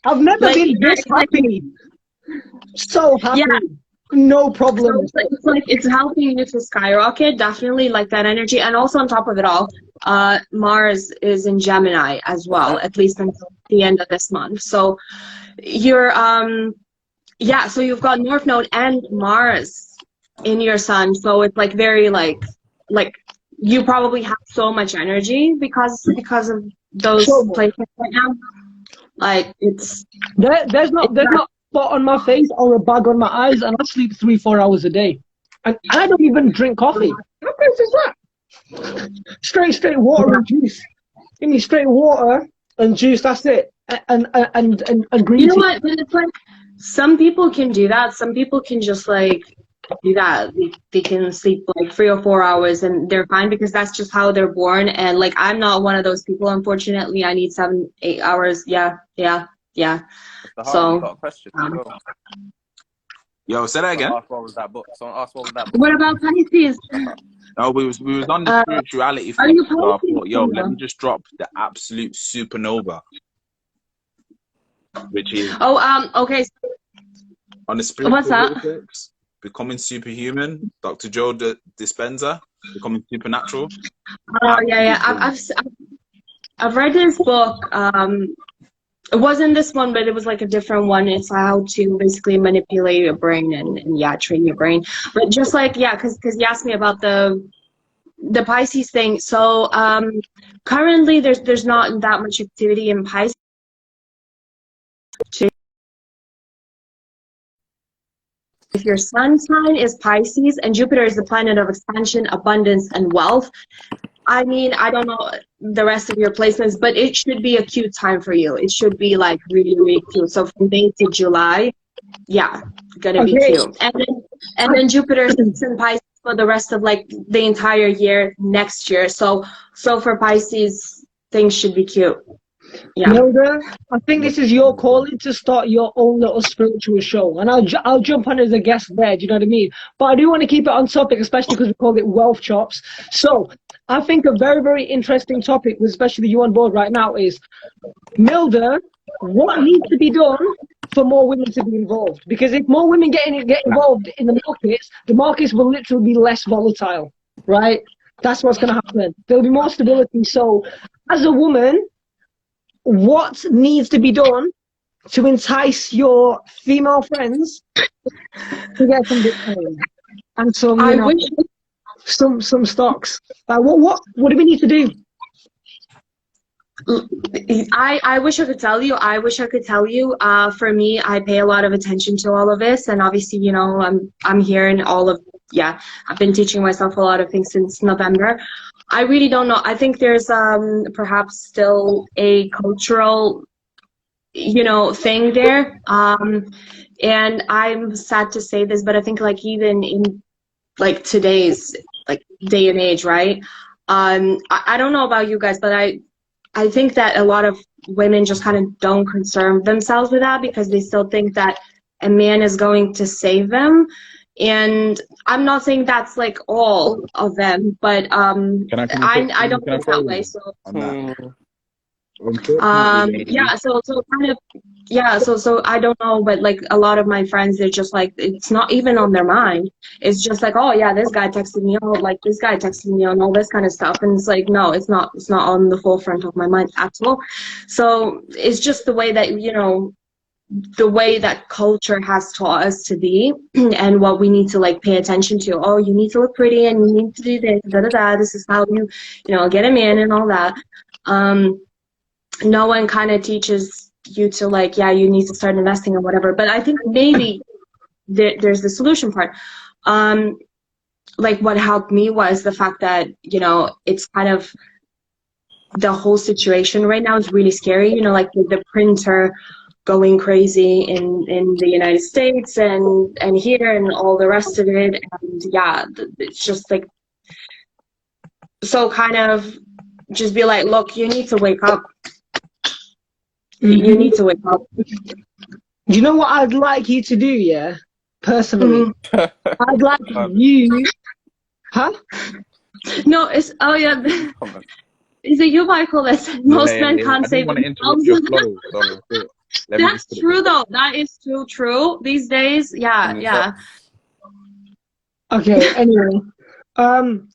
S1: I've never been this happy. So happy. Yeah. No problem.
S6: So it's helping you to skyrocket, definitely, like that energy. And also on top of it all, Mars is in Gemini as well, at least until the end of this month. So you're yeah, so you've got North Node and Mars in your sun. So it's like very like you probably have so much energy because of those placements right now. Like it's
S1: there's not spot on my face or a bag on my eyes, and I sleep 3-4 hours a day, and I don't even drink coffee. How crazy is that? Straight water and juice. Give me straight water and juice. That's it. And green tea.
S6: You know what? But it's like some people can do that. Some people can just like do that. They can sleep like 3 or 4 hours and they're fine because that's just how they're born. And like I'm not one of those people. Unfortunately, I need 7-8 hours. Yeah. So,
S2: got a question.
S5: Yo, say that again.
S2: Someone asked what was that book?
S6: What about Pisces?
S5: No, we was on the spirituality thing. So I thought, yo, let me just drop the absolute supernova, which is
S6: okay.
S5: On the spiritual
S6: What's that?
S5: vortex, Becoming Superhuman, Dr. Joe Dispenza, Becoming Supernatural.
S6: Oh yeah. I've read this book. It wasn't this one, but it was like a different one. It's how to basically manipulate your brain and train your brain. But just like, because you asked me about the Pisces thing. So currently there's not that much activity in Pisces. If your sun sign is Pisces and Jupiter is the planet of expansion, abundance, and wealth, I mean, I don't know the rest of your placements, but it should be a cute time for you. It should be like really, really cute. So from May to July, gonna be cute. And then Jupiter is in Pisces for the rest of like the entire year next year. So for Pisces, things should be cute. Yeah.
S1: Milda, I think this is your calling to start your own little spiritual show, and I'll jump on as a guest there. Do you know what I mean? But I do want to keep it on topic, especially because we call it wealth chops. So I think a very, very interesting topic, with especially you on board right now, is Milda. What needs to be done for more women to be involved? Because if more women get involved in the markets will literally be less volatile, right? That's what's going to happen. There'll be more stability. So, as a woman, what needs to be done to entice your female friends to get some Bitcoin and some some stocks? Like what do we need to do?
S6: I wish I could tell you. For me, I pay a lot of attention to all of this, and obviously, you know, I'm here in all of I've been teaching myself a lot of things since November. I really don't know. I think there's perhaps still a cultural, thing there. And I'm sad to say this, but I think like even in like today's like day and age, right? I don't know about you guys, but I think that a lot of women just kind of don't concern themselves with that because they still think that a man is going to save them. And I'm not saying that's like all of them, but I don't think that way. So Yeah, so kind of, yeah, so I don't know, but like a lot of my friends, they're just like, it's not even on their mind. It's just like, oh yeah, this guy texted me, oh, like this guy texted me on all this kind of stuff, and it's like, no, it's not on the forefront of my mind at all. So it's just the way that, you know, the way that culture has taught us to be, and what we need to like pay attention to. Oh, you need to look pretty, and you need to do this, da da da. This is how you know, get a man and all that. No one kind of teaches you to like, yeah, you need to start investing or whatever. But I think maybe there's the solution part. Like what helped me was the fact that, you know, it's kind of, the whole situation right now is really scary. You know, like the printer going crazy in the United States and here and all the rest of it. And yeah, it's just like, so kind of just be like, look, you need to wake up. You need to wake up.
S1: You know what I'd like you to do, yeah? Personally. I'd like you... Huh?
S6: No, it's... Oh, yeah. Is it you, Michael? That most men can't save themselves. That's true, though. That is too true. These days, yeah, yeah.
S1: Okay, anyway.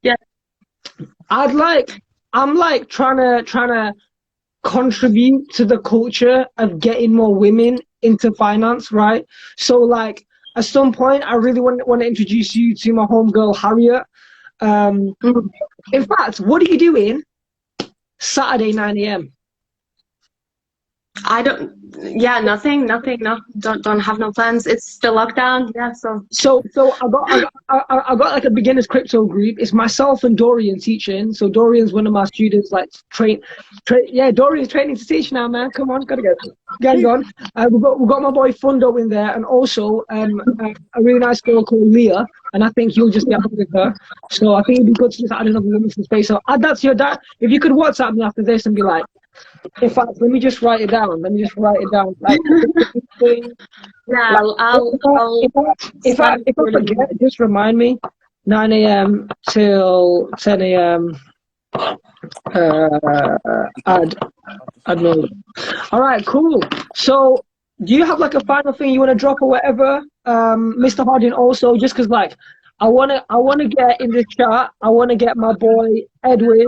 S6: Yeah.
S1: I'm like trying to contribute to the culture of getting more women into finance, right? So like at some point I really want to introduce you to my homegirl Harriet. In fact, what are you doing Saturday 9 AM?
S6: I don't, yeah, nothing, no, don't have no plans. It's the lockdown, yeah,
S1: so I got like a beginners crypto group. It's myself and Dorian teaching. So Dorian's one of my students, like yeah, Dorian's training to teach now, man. Come on, gotta get gang on. We've got my boy Fundo in there, and also a really nice girl called Leah, and I think you'll just get on with her. So I think it'd be good to just add another woman to the space. So add that to your dad. If you could WhatsApp me after this and be like, in fact, let me just write it down. Like,
S6: yeah,
S1: if I forget, just remind me. 9 AM till 10 AM. Add no. All right, cool. So, do you have like a final thing you want to drop or whatever, Mr. Harding? Also, just because like I wanna get in the chat. I wanna get my boy Edwin.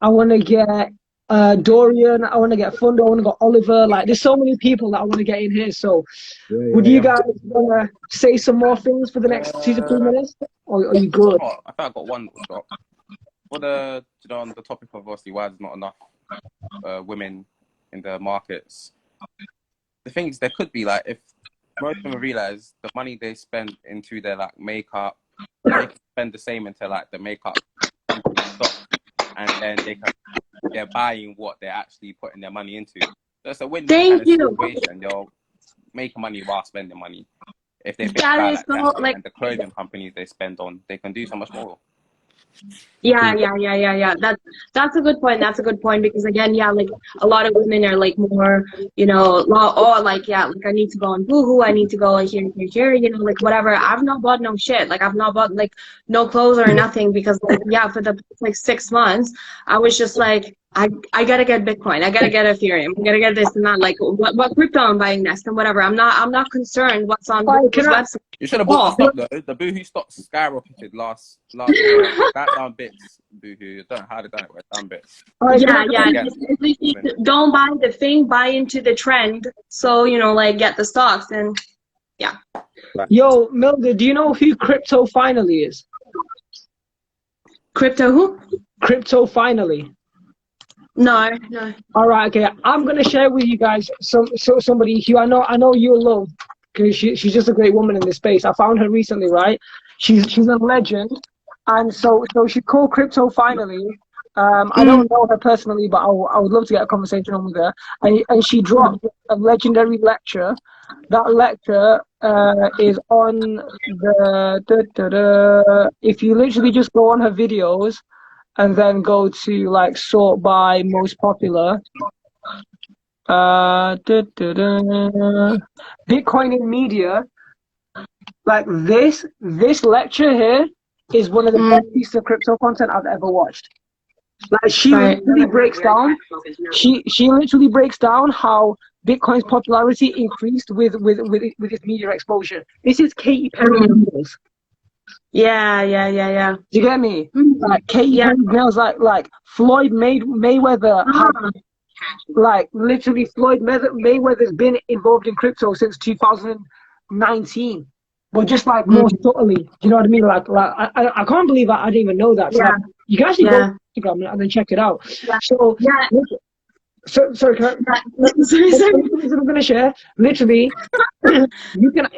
S1: I wanna get Dorian, I want to get Fundo, I want to get Oliver. Like, there's so many people that I want to get in here. So, would you guys want to say some more things for the next 2 to 3 minutes? Or are you good?
S2: I think I got one drop. For the, you know, on the topic of obviously why there's not enough women in the markets. The thing is, there could be like, if most of them realize the money they spend into their like makeup, they can spend the same into like the makeup stock, and then they're buying what they're actually putting their money into. So it's a win-win kind of situation. They're making money while spending money. If they buy like that, and the clothing companies they spend on, they can do so much more.
S6: Yeah. That's a good point. That's a good point, because again, yeah, like a lot of women are like more, you know, like, yeah, like I need to go on Boohoo, I need to go here, you know, like whatever. I've not bought no shit. Like I've not bought like no clothes or nothing, because like, yeah, for the like 6 months, I was just like, I gotta get Bitcoin, I gotta get Ethereum, I gotta get this and that, like what crypto I'm buying next and whatever. I'm not concerned what's on this website.
S2: You should have bought the stock though. The Boohoo stock skyrocketed last year. That down bits, Boohoo. I don't know how they done it, but down bits.
S6: Yeah. Don't buy the thing, buy into the trend. So, you know, like get the stocks and yeah.
S1: Yo, Milda, do you know who Crypto Finally is?
S6: Crypto who?
S1: Crypto Finally.
S6: No.
S1: All right, okay. I'm gonna share with you guys somebody who I know you'll love, because she's just a great woman in this space. I found her recently, right? She's a legend, and so she's called Crypto Finally. I don't know her personally, but I would love to get a conversation on with her. And she dropped a legendary lecture. That lecture is on the if you literally just go on her videos and then go to like sort by most popular. Bitcoin in media. Like this lecture here is one of the best pieces of crypto content I've ever watched. Like she literally breaks down. She literally breaks down how Bitcoin's popularity increased with its media exposure. This is Katy Perry videos.
S6: Yeah.
S1: Do you get me? Like Katy Perry videos, like Floyd Mayweather. Like literally, Floyd Mayweather's been involved in crypto since 2019. But just like more subtly, do you know what I mean? Like I can't believe I didn't even know that. So, like, you can actually go to Instagram and then check it out. So sorry, I'm gonna share. Literally, you can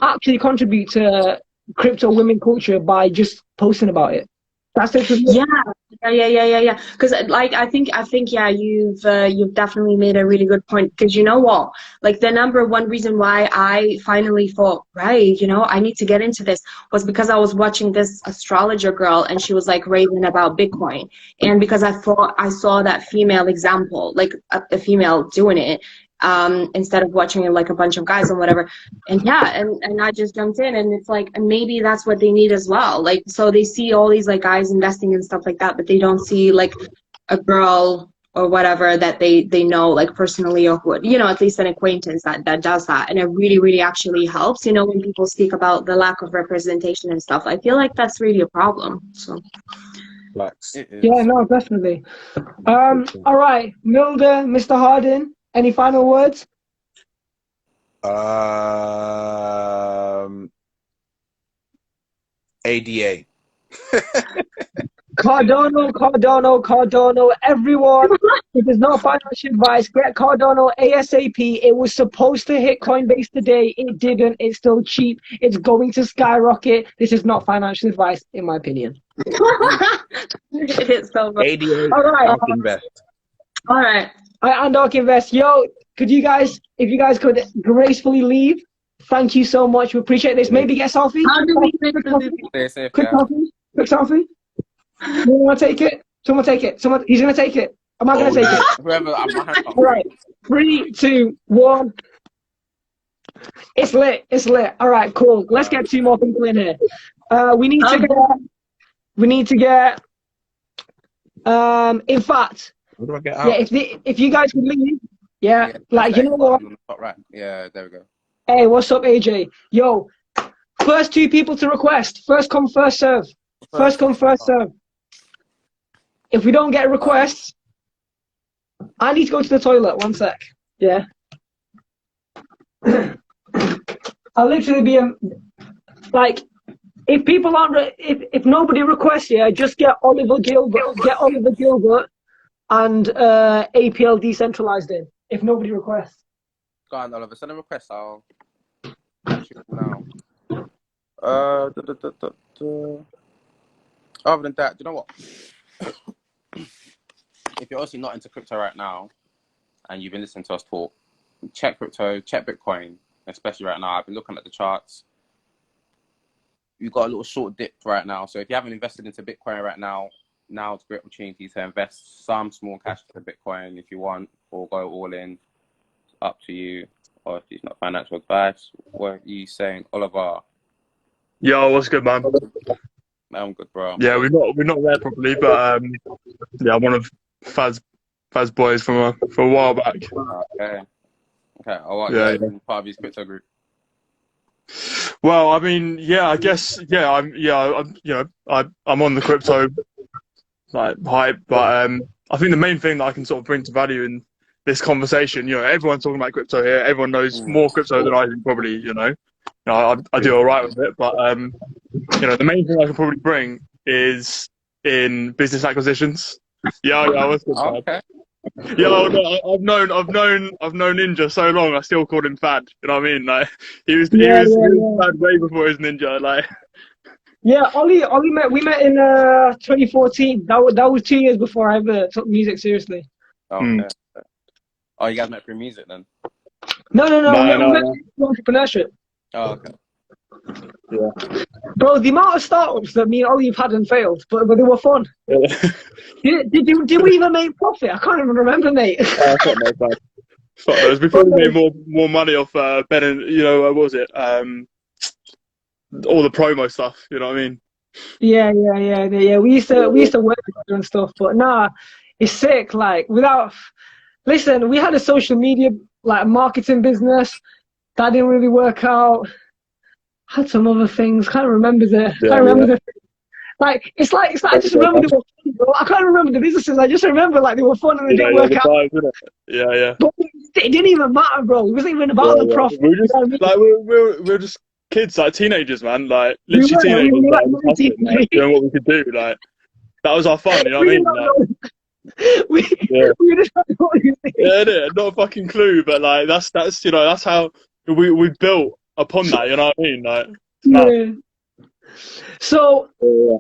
S1: actually contribute to crypto women culture by just posting about it. That's literally
S6: yeah. Because like I think you've definitely made a really good point. Because you know what, like the number one reason why I finally thought, right, you know, I need to get into this was because I was watching this astrologer girl and she was like raving about Bitcoin, and because I thought I saw that female example, like a female doing it. Instead of watching it like a bunch of guys and whatever. And and I just jumped in, and it's like, maybe that's what they need as well. Like, so they see all these like guys investing and stuff like that, but they don't see like a girl or whatever that they know like personally, or who, you know, at least an acquaintance that does that. And it really, really actually helps, you know, when people speak about the lack of representation and stuff. I feel like that's really a problem. So
S1: yeah, no, definitely. All right, Milda, Mr. Hardin, any final words?
S5: ADA.
S1: Cardano, everyone. It is not financial advice. Get Cardano ASAP. It was supposed to hit Coinbase today. It didn't. It's still cheap. It's going to skyrocket. This is not financial advice, in my opinion.
S6: It is so good.
S5: ADA.
S1: All right.
S5: Ark Invest.
S6: All right.
S1: And Ark Invest. Yo, could you guys, if you guys could gracefully leave, thank you so much. We appreciate this. Maybe get a selfie. Quick selfie. You want to take it? Someone take it. He's going to take it. Am I going to take it?
S2: Whoever, I'm not.
S1: All right. 3, 2, 1. It's lit. All right, cool. Let's get 2 more people in here. We need to get, in fact,
S5: What do I get out?
S1: yeah, if you guys could leave, like, you know what?
S2: Right. Yeah, there we go.
S1: Hey, what's up, AJ? Yo, first 2 people to request. First come, first serve. First come, first serve. If we don't get requests, I need to go to the toilet. 1 sec. Yeah. I'll literally be like, if people aren't, if nobody requests, just get Oliver Gilbert, and APL decentralized in. If nobody requests.
S2: Go on, Oliver. Send a request. I'll shoot now. Other than that, do you know what? If you're obviously not into crypto right now, and you've been listening to us talk, check crypto, check Bitcoin, especially right now. I've been looking at the charts. You've got a little short dip right now. So if you haven't invested into Bitcoin right now, now it's a great opportunity to invest some small cash into Bitcoin if you want, or go all in. It's up to you. Or if it's not financial advice, what are you saying, Oliver?
S7: Yo, what's good, man?
S2: I'm good, bro.
S7: Yeah, we're not there properly, but yeah, I'm one of Faz boys from a while back.
S2: Okay. Oh,
S7: Yeah.
S2: Part of his crypto group.
S7: Well, I mean, yeah, I guess, I'm on the crypto like hype, but I think the main thing that I can sort of bring to value in this conversation, everyone's talking about crypto here. Everyone knows more crypto than I do, probably. I do all right with it, but the main thing I can probably bring is in business acquisitions. Yeah, what's good,
S2: okay.
S7: Yeah, I've known Ninja so long. I still called him Fad. You know what I mean? Like he was Fad way before he was Ninja. Like
S1: yeah, Ollie we met in 2014. That was 2 years before I ever took music seriously.
S2: Okay. Oh, you guys met through music then?
S1: No. We met through entrepreneurship.
S2: Oh, okay.
S7: Yeah.
S1: Bro, the amount of startups that me and Ollie have had and failed, but they were fun.
S7: Yeah.
S1: Did we even make profit? I can't even remember, mate.
S7: Fuck knows. Before we made more money off Ben and what was it? All the promo stuff. You know what I mean?
S1: Yeah. We used to work together and stuff, but nah, it's sick. Like listen, we had a social media like marketing business that didn't really work out. Had some other things. Can't remember the. Like it's like I just remember they were fun, bro. I can't remember the businesses. I just remember like they were fun and they didn't work out.
S7: Yeah.
S1: But it didn't even matter, bro. It wasn't even about the profit.
S7: We were just like we're just kids, like teenagers, man. Like literally teenagers, like, doing what we could do. Like that was our fun. You know what I mean? Like,
S1: we just
S7: not a fucking clue. But like that's that's how we built upon that. You know what I mean? Like
S1: yeah. So,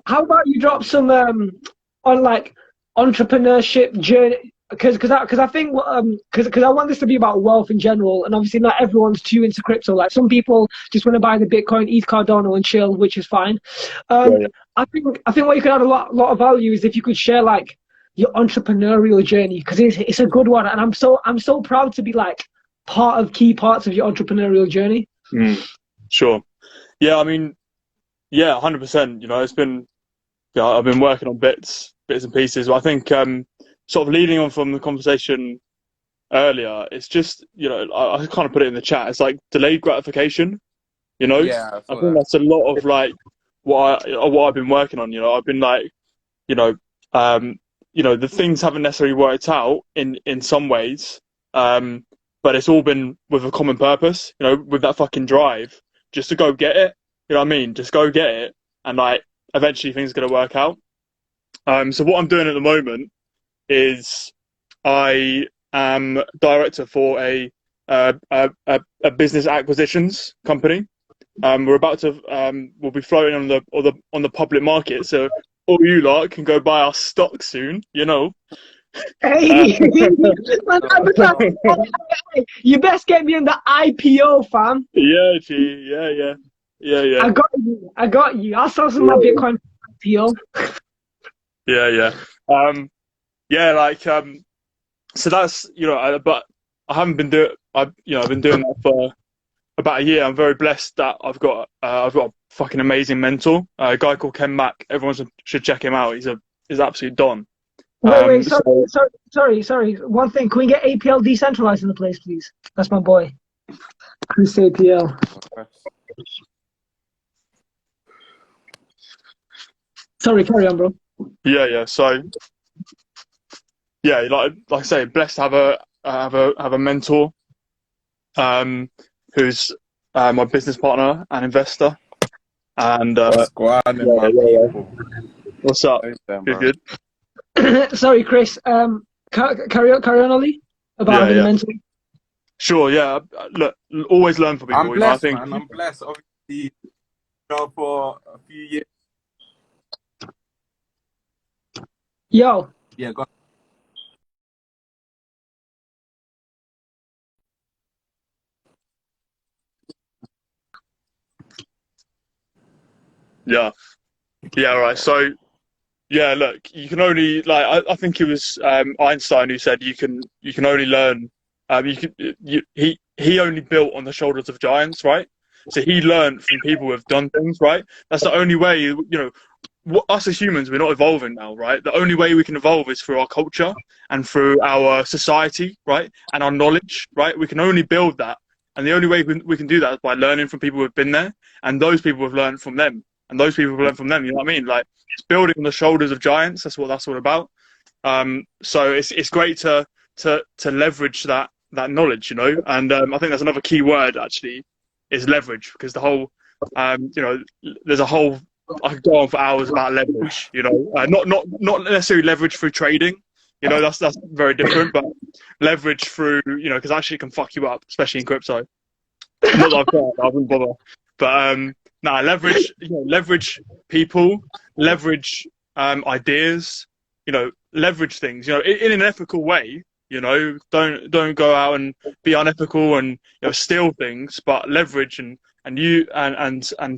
S1: how about you drop some on like entrepreneurship journey? Because I think because I want this to be about wealth in general, and obviously not everyone's too into crypto. Like some people just want to buy the Bitcoin, ETH, Cardano, and chill, which is fine. I think what you could add a lot of value is if you could share like your entrepreneurial journey, because it's a good one, and I'm so proud to be like key parts of your entrepreneurial journey.
S7: Sure. Yeah, I mean. Yeah, 100%. You know, it's been, I've been working on bits and pieces. But I think sort of leading on from the conversation earlier, it's just, you know, I kind of put it in the chat. It's like delayed gratification. You know,
S2: Yeah,
S7: I think that's a lot of like what I've been working on. You know, I've been like, the things haven't necessarily worked out in some ways, but it's all been with a common purpose. You know, with that fucking drive, just to go get it. You know what I mean? Just go get it, and like eventually things are gonna work out. So what I'm doing at the moment is I am director for a business acquisitions company. We're about to we'll be floating on the public market, so all you lot can go buy our stock soon. You know.
S1: Hey, you best get me in the IPO, fam.
S7: Yeah, G. Yeah.
S1: I got you. I'll sell some of my Bitcoin IPO.
S7: So that's but I haven't been I've been doing that for about a year. I'm very blessed that I've got a fucking amazing mentor, a guy called Ken Mack. Everyone should check him out. He's absolute don.
S1: Wait, sorry. One thing, can we get APL decentralized in the place, please? That's my boy. Chris APL. Sorry, carry on, bro.
S7: Yeah. So, yeah, like I say, blessed to have a mentor, who's my business partner and investor. And what's up? Good.
S1: Sorry, Chris. Carry on, Ollie. About having a mentor.
S7: Sure. Yeah. Look, always learn from people.
S2: I'm blessed, man. I'm blessed. Obviously, for a few years.
S1: Yo.
S2: Yeah, go on.
S7: Yeah, right. So, yeah, look, you can only I think it was Einstein who said you can only learn. He only built on the shoulders of giants, right? So he learned from people who have done things, right? That's the only way. You know, us as humans, we're not evolving now, right? The only way we can evolve is through our culture and through our society, right? And our knowledge, right? We can only build that, and the only way we can do that is by learning from people who have been there, and those people have learned from them. And those people have learned from them. You know what I mean? Like it's building on the shoulders of giants. That's what that's all about. So it's great to leverage that knowledge, you know. And I think that's another key word actually is leverage, because the whole there's a whole, I could go on for hours about leverage. You know, not necessarily leverage through trading. You know, that's very different. But leverage through because actually it can fuck you up, especially in crypto. Not that I've got, I wouldn't bother. But leverage people, leverage ideas, leverage things, in an ethical way. Don't go out and be unethical and steal things, but leverage and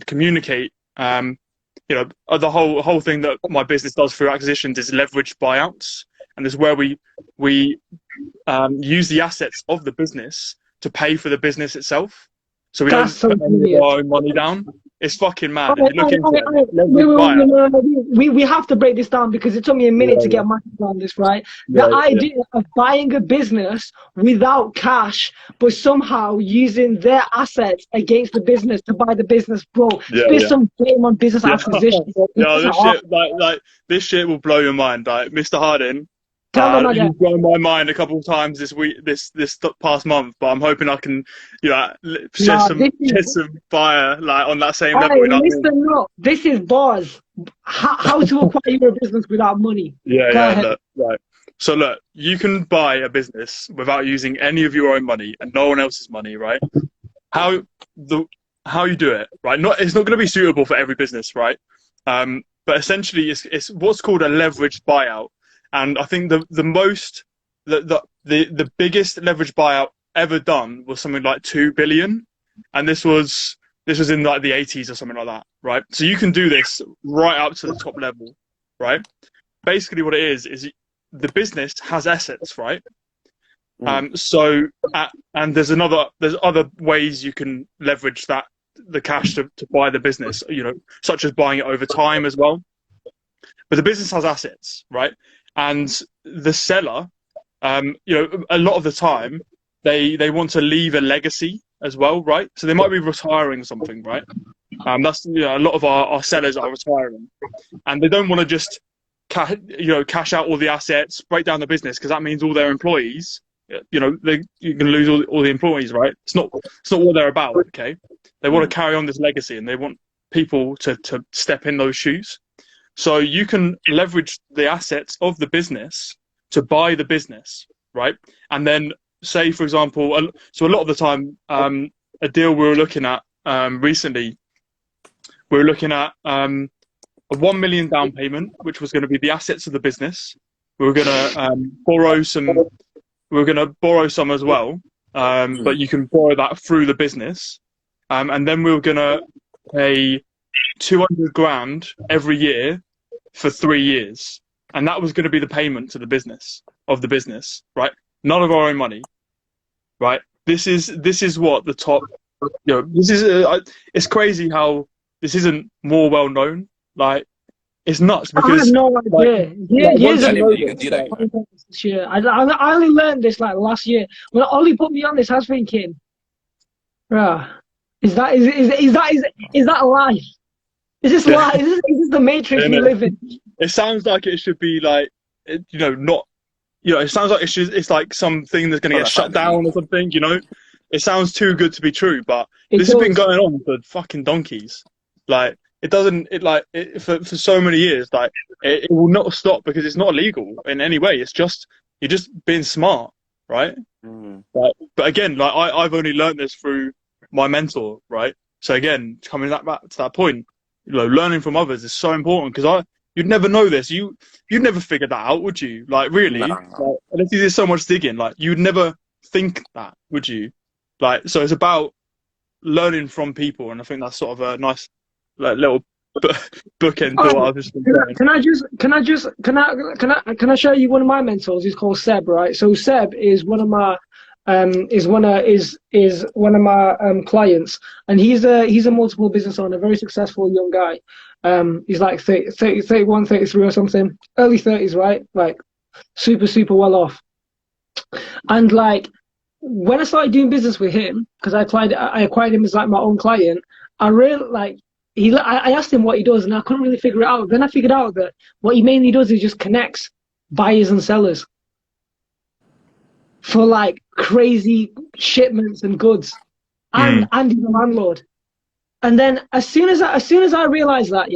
S7: communicate. The whole thing that my business does through acquisitions is leverage buyouts, and this is where we use the assets of the business to pay for the business itself. So we don't put any of our own money down. It's fucking mad.
S1: Okay,
S7: If you look into it,
S1: we have to break this down because it took me a minute to get my head around this, right? The idea of buying a business without cash, but somehow using their assets against the business to buy the business, bro. There's some game on business acquisition.
S7: This shit will blow your mind. Like, Mr. Harding, you've blown my mind a couple of times this past month, but I'm hoping I can, shed some fire like on that same level.
S1: Listen, no, this is bars. How to acquire your business without money?
S7: Look, right. So look, you can buy a business without using any of your own money and no one else's money, right? How you do it, right? It's not going to be suitable for every business, right? But essentially, it's what's called a leveraged buyout. And I think the biggest leverage buyout ever done was something like 2 billion, and this was in like the 80s or something like that, right? So you can do this right up to the top level, right? Basically, what it is the business has assets, right? And there's other ways you can leverage the cash to buy the business, such as buying it over time as well. But the business has assets, right? And the seller, a lot of the time, they want to leave a legacy as well, right? So they might be retiring something, right? That's a lot of our sellers are retiring, and they don't want to just cash out all the assets, break down the business, because that means all their employees, you can lose all the employees, right? It's not what they're about, okay? They want to carry on this legacy, and they want people to step in those shoes. So you can leverage the assets of the business to buy the business, right? And then say, for example, so a lot of the time, a deal we were looking at recently, we were looking at a 1 million down payment, which was going to be the assets of the business. We were going to borrow some. We were going to borrow some as well, but you can borrow that through the business, and then we were going to pay 200 grand every year for 3 years, and that was going to be the payment to the business right? None of our own money, right? This is what the top, this is it's crazy how this isn't more well known. Like, it's nuts because
S1: I have no idea. I only learned this like last year when Ollie put me on this. I was thinking, bruh, is that life? Is this life? Is this the matrix we live in?
S7: It sounds like it should be like, not, it sounds like it's like something that's going to get shut down or something, It sounds too good to be true, but this has been going on for fucking donkeys. Like, for so many years, like, it will not stop because it's not illegal in any way. It's just, you're just being smart, right? But again, like, I've only learned this through my mentor, right? So again, coming back to that point, learning from others is so important, because you'd never know this. You'd never figure that out, would you? Like, really?
S2: No.
S7: Like, unless you did so much digging, like, you'd never think that, would you? Like, so it's about learning from people, and I think that's sort of a nice little bookend to what I've just been saying.
S1: Can I show you one of my mentors? He's called Seb, right? So Seb is one of my clients, and he's a multiple business owner, very successful young guy. He's like 30, 31, 33 or something, early 30s, right? Like, super well off. And like, when I started doing business with him, because I acquired him as like my own client, I really like, I asked him what he does, and I couldn't really figure it out. Then I figured out that what he mainly does is just connects buyers and sellers for like crazy shipments and goods, and he's a landlord. And then as soon as I realized that,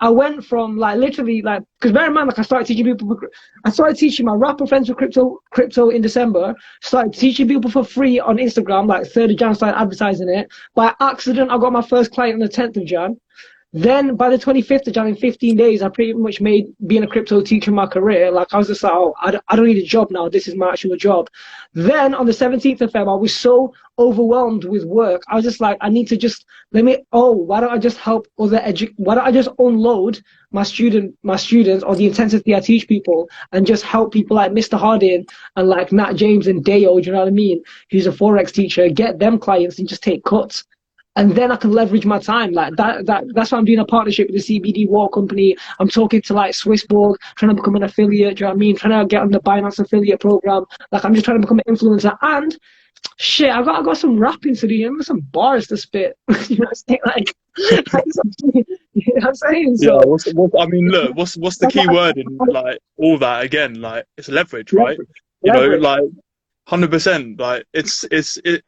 S1: I went from like literally like, because bear in mind, like, I started teaching my rapper friends for crypto in December, started teaching people for free on Instagram, like 3rd of Jan, started advertising it. By accident, I got my first client on the 10th of Jan. Then by the 25th of Jan, in 15 days, I pretty much made being a crypto teacher my career. Like, I was just like, oh, I don't need a job now. This is my actual job. Then on the 17th of Feb, I was so overwhelmed with work. I was just like, I need to just, why don't I just help other why don't I just unload my students or the intensity I teach people, and just help people like Mr. Harding and like Nat James and Dayo, do you know what I mean? Who's a Forex teacher, get them clients and just take cuts. and then I can leverage my time. Like that's why I'm doing a partnership with the CBD War Company. I'm talking to like Swissborg, trying to become an affiliate. Do you know what I mean? Trying to get on the Binance affiliate program. Like I'm just trying to become an influencer. And shit, I got some rapping to do. You know, some bars to spit. You know what I'm saying? Like, you know what I'm saying?
S7: Yeah.
S1: So,
S7: I mean, look, what's the key word in like all that again? Like it's leverage, right? You know, like 100%. Like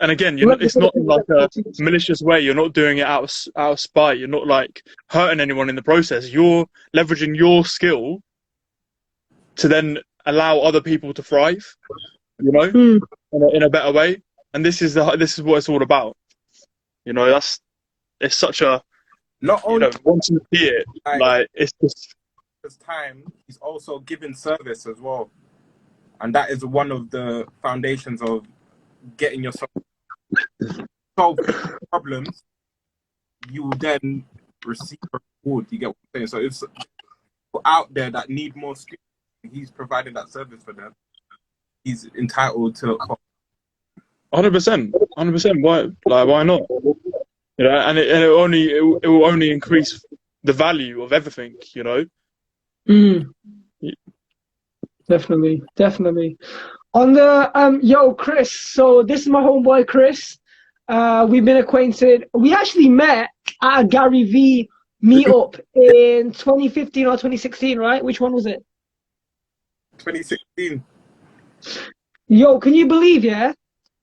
S7: and again, it's not in like a malicious way. You're not doing it out of spite. You're not like hurting anyone in the process. You're leveraging your skill to then allow other people to thrive. You know, in a better way. And this is what it's all about. You know, it's such a
S2: not only
S7: once you see it, like it's just
S2: this time. He's also giving service as well, and that is one of the foundations of getting yourself solve problems. You will then receive a reward. You get what I'm saying? So if people out there that need more skills, he's providing that service for them. He's entitled to
S7: 100%. Why not? You know, and it will only increase the value of everything. You know.
S1: Definitely. On the yo, Chris. So this is my homeboy Chris. We've been acquainted. We actually met at a Gary V meetup in 2015 or 2016, right? Which one was it?
S2: 2016.
S1: Yo, can you believe, yeah?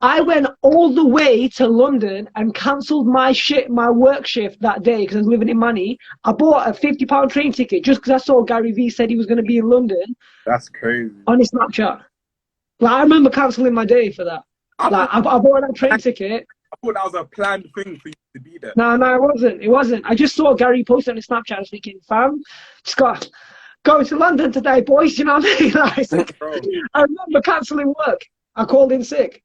S1: I went all the way to London and cancelled my work shift that day because I was living in Manny. I bought a £50 train ticket just because I saw Gary V said he was going to be in London.
S2: That's crazy.
S1: On his Snapchat. Like, I remember cancelling my day for that. I bought that train ticket.
S2: I thought that was a planned thing for you to be there.
S1: No, it wasn't. I just saw Gary post on his Snapchat. I was thinking, fam, just got going to London today, boys. You know what I mean? Like, I remember cancelling work. I called in sick.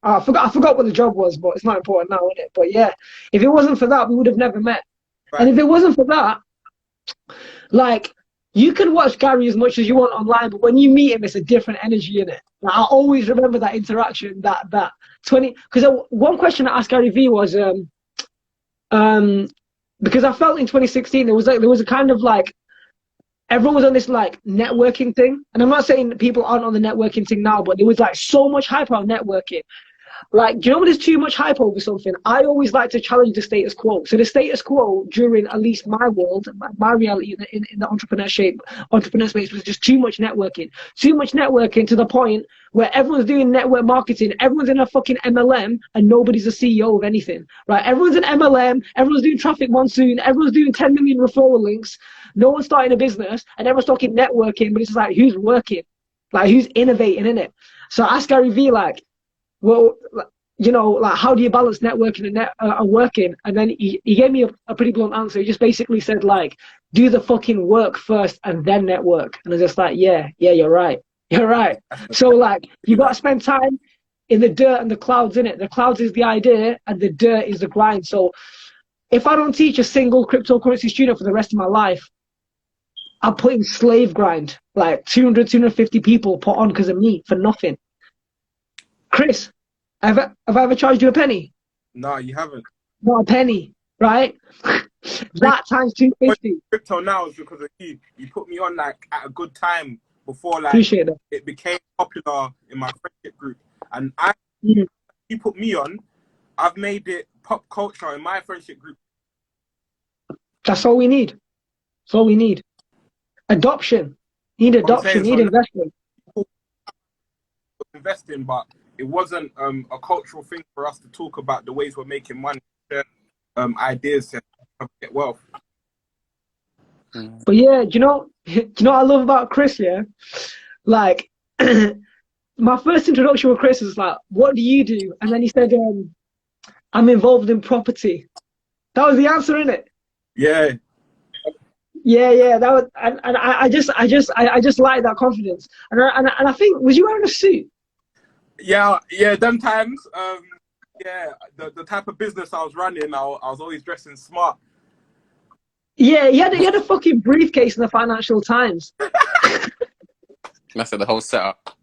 S1: I forgot what the job was, but it's not important now, is it? But yeah, if it wasn't for that, we would have never met. Right. And if it wasn't for that, like, you can watch Gary as much as you want online, but when you meet him, it's a different energy in it. Like, I always remember that interaction, that 20. Because one question I asked Gary V was, because I felt in 2016 there was a kind of like, everyone was on this like networking thing, and I'm not saying people aren't on the networking thing now, but there was like so much hype on networking. Like, do you know when there's too much hype over something? I always like to challenge the status quo. So the status quo during at least my world, my reality in the entrepreneur space was just too much networking. Too much networking to the point where everyone's doing network marketing, everyone's in a fucking MLM, and nobody's a CEO of anything, right? Everyone's in MLM, everyone's doing traffic monsoon, everyone's doing 10 million referral links, no one's starting a business, and everyone's talking networking, but it's just like, who's working? Like, who's innovating in it? So I asked Gary V, like, well, you know, like, how do you balance networking and working? And then he gave me a pretty blunt answer. He just basically said, like, do the fucking work first and then network. And I was just like, yeah, you're right. You're right. So, like, you got to spend time in the dirt and the clouds, in it. The clouds is the idea and the dirt is the grind. So if I don't teach a single cryptocurrency student for the rest of my life, I'm putting slave grind, like 250 people put on because of me for nothing. Chris, have I ever charged you a penny?
S2: No, you haven't.
S1: Not a penny, right? That times 250.
S2: Crypto now is because of you. You put me on like at a good time before like
S1: Appreciate that.
S2: It became popular in my friendship group, and you put me on. I've made it pop culture in my friendship group.
S1: That's all we need. That's all we need. Adoption. Need adoption. Need investment.
S2: Investing, but it wasn't a cultural thing for us to talk about the ways we're making money, ideas to get wealth.
S1: But yeah, do you know what I love about Chris? Yeah, like my first introduction with Chris was like, "What do you do?" And then he said, "I'm involved in property." That was the answer, innit?
S2: Yeah.
S1: Yeah. That was, and I just like that confidence. And I think, was you wearing a suit?
S2: Yeah, them times, the type of business I was running, I was always dressing smart.
S1: Yeah, he had a fucking briefcase in the Financial Times.
S2: That's the whole setup.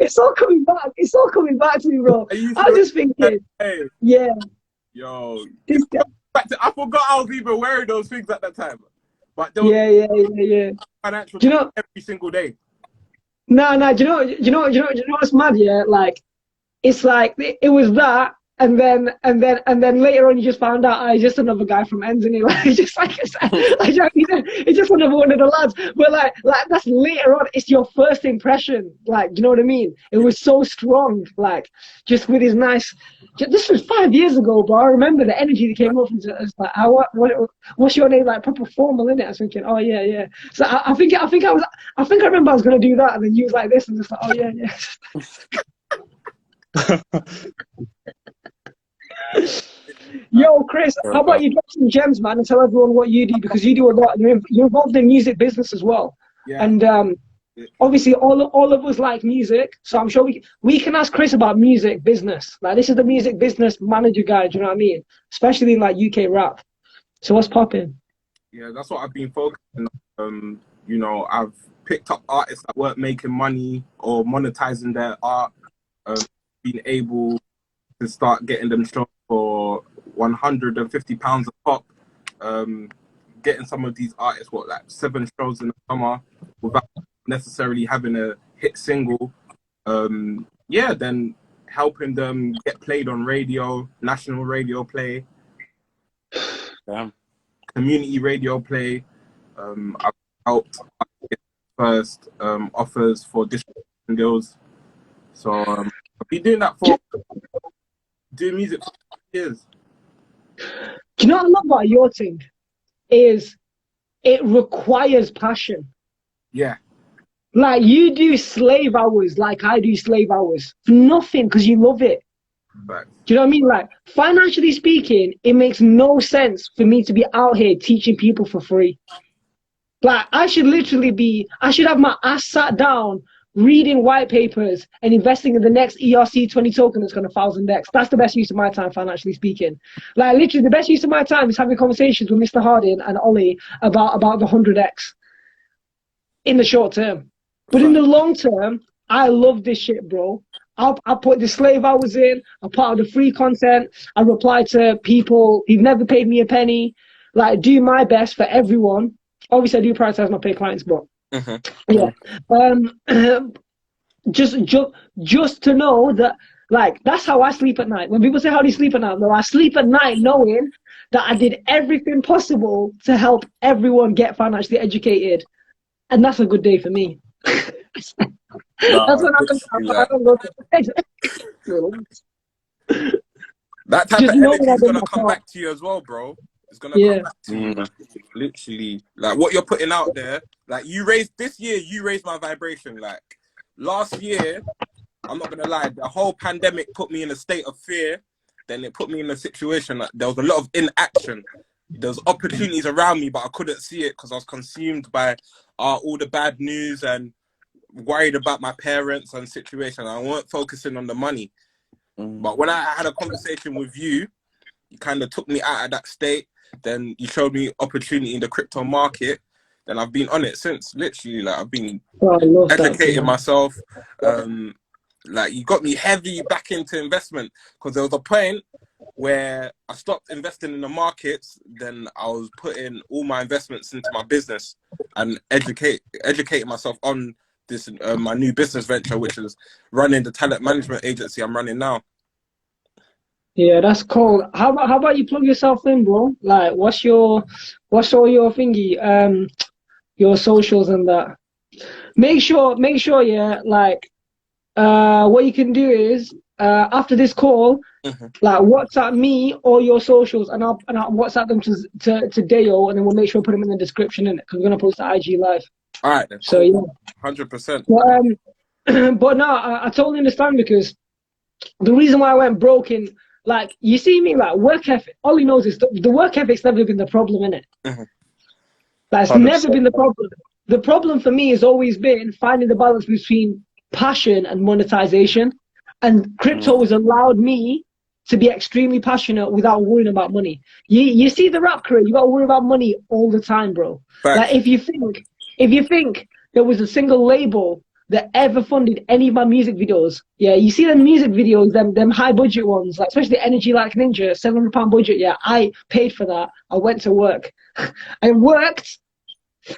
S1: It's all coming back. It's all coming back to me, bro. I was just thinking, yeah.
S2: Yo,
S1: This guy.
S2: I forgot I was even wearing those things at that time. But there
S1: Yeah.
S2: financial
S1: Do you know
S2: every single day.
S1: No. Do you know what's mad? Yeah, like it's like it was that, and then later on you just found out I just another guy from Ensei, like just like it's just another one of the lads. But like that's later on. It's your first impression, like, do you know what I mean? It was so strong, like just with his nice. This was 5 years ago, but I remember the energy that came up and it was like, what's your name? Like proper formal, innit? I was thinking, oh yeah. So I remember I was gonna do that, and then you was like this, and just like, oh yeah. Yo, Chris, how about you drop some gems, man, and tell everyone what you do, because you do a lot. You're involved in music business as well, and obviously all of us like music, so I'm sure we can ask Chris about music business. Like this is the music business manager guy. Do you know what I mean? Especially in like UK rap. So what's popping?
S2: Yeah, that's what I've been focusing on. You know, I've picked up artists that weren't making money or monetizing their art. Been able to start getting them shows for £150 a pop. Getting some of these artists like 7 shows in the summer without necessarily having a hit single. Then helping them get played on radio, national radio play, community radio play. I've helped get first offers for distribution deals. So I've been doing that doing music for years.
S1: Do you know what I love about your thing? Is it requires passion.
S2: Yeah.
S1: Like you do slave hours like I do slave hours. For nothing, because you love it.
S2: Right.
S1: Do you know what I mean? Like financially speaking, it makes no sense for me to be out here teaching people for free. Like I should have my ass sat down reading white papers and investing in the next ERC20 token that's going to 1,000x. That's the best use of my time, financially speaking. Like literally the best use of my time is having conversations with Mr. Harding and Ollie about the 100x in the short term. But in the long term, I love this shit, bro. I'll put the slave hours in, I'm part of the free content, I reply to people who've never paid me a penny, like do my best for everyone. Obviously I do prioritize my paid clients, but yeah. Just to know that, like, that's how I sleep at night. When people say how do you sleep at night, no, I sleep at night knowing that I did everything possible to help everyone get financially educated, and that's a good day for me. That's what
S2: that type of energy is gonna come back to you as well, bro. It's gonna come back to you. Literally, like what you're putting out there. Like you raised my vibration. Like last year, I'm not gonna lie, the whole pandemic put me in a state of fear. Then it put me in a situation that there was a lot of inaction. There was opportunities around me, but I couldn't see it because I was consumed by all the bad news and worried about my parents and situation. I weren't focusing on the money. But when I had a conversation with you, you kind of took me out of that state. Then you showed me opportunity in the crypto market. Then I've been on it since. Literally, like I've been educating myself. Like you got me heavy back into investment because there was a point where I stopped investing in the markets. Then I was putting all my investments into my business and educating myself on this my new business venture, which is running the talent management agency I'm running now.
S1: Yeah, that's cool. How about you plug yourself in, bro? Like, what's all your thingy, your socials and that. Make sure, yeah, like, what you can do is, after this call, like WhatsApp me or your socials, and I'll WhatsApp them to Dayo, and then we'll make sure we put them in the description, in it, because we're gonna post the IG live.
S2: All right. Then,
S1: so
S2: cool.
S1: yeah,
S2: 100%.
S1: But no, I totally understand, because the reason why I went broke in, like, you see me, like, work ethic, all he knows is the work ethic's never been the problem, innit? That's never been the problem. The problem for me has always been finding the balance between passion and monetization. And crypto has allowed me to be extremely passionate without worrying about money. You see the rap career, you got to worry about money all the time, bro. Like, if you think there was a single label that ever funded any of my music videos. Yeah, you see them music videos, them high budget ones, like especially Energy Like Ninja, £700 budget. Yeah, I paid for that. I went to work. I worked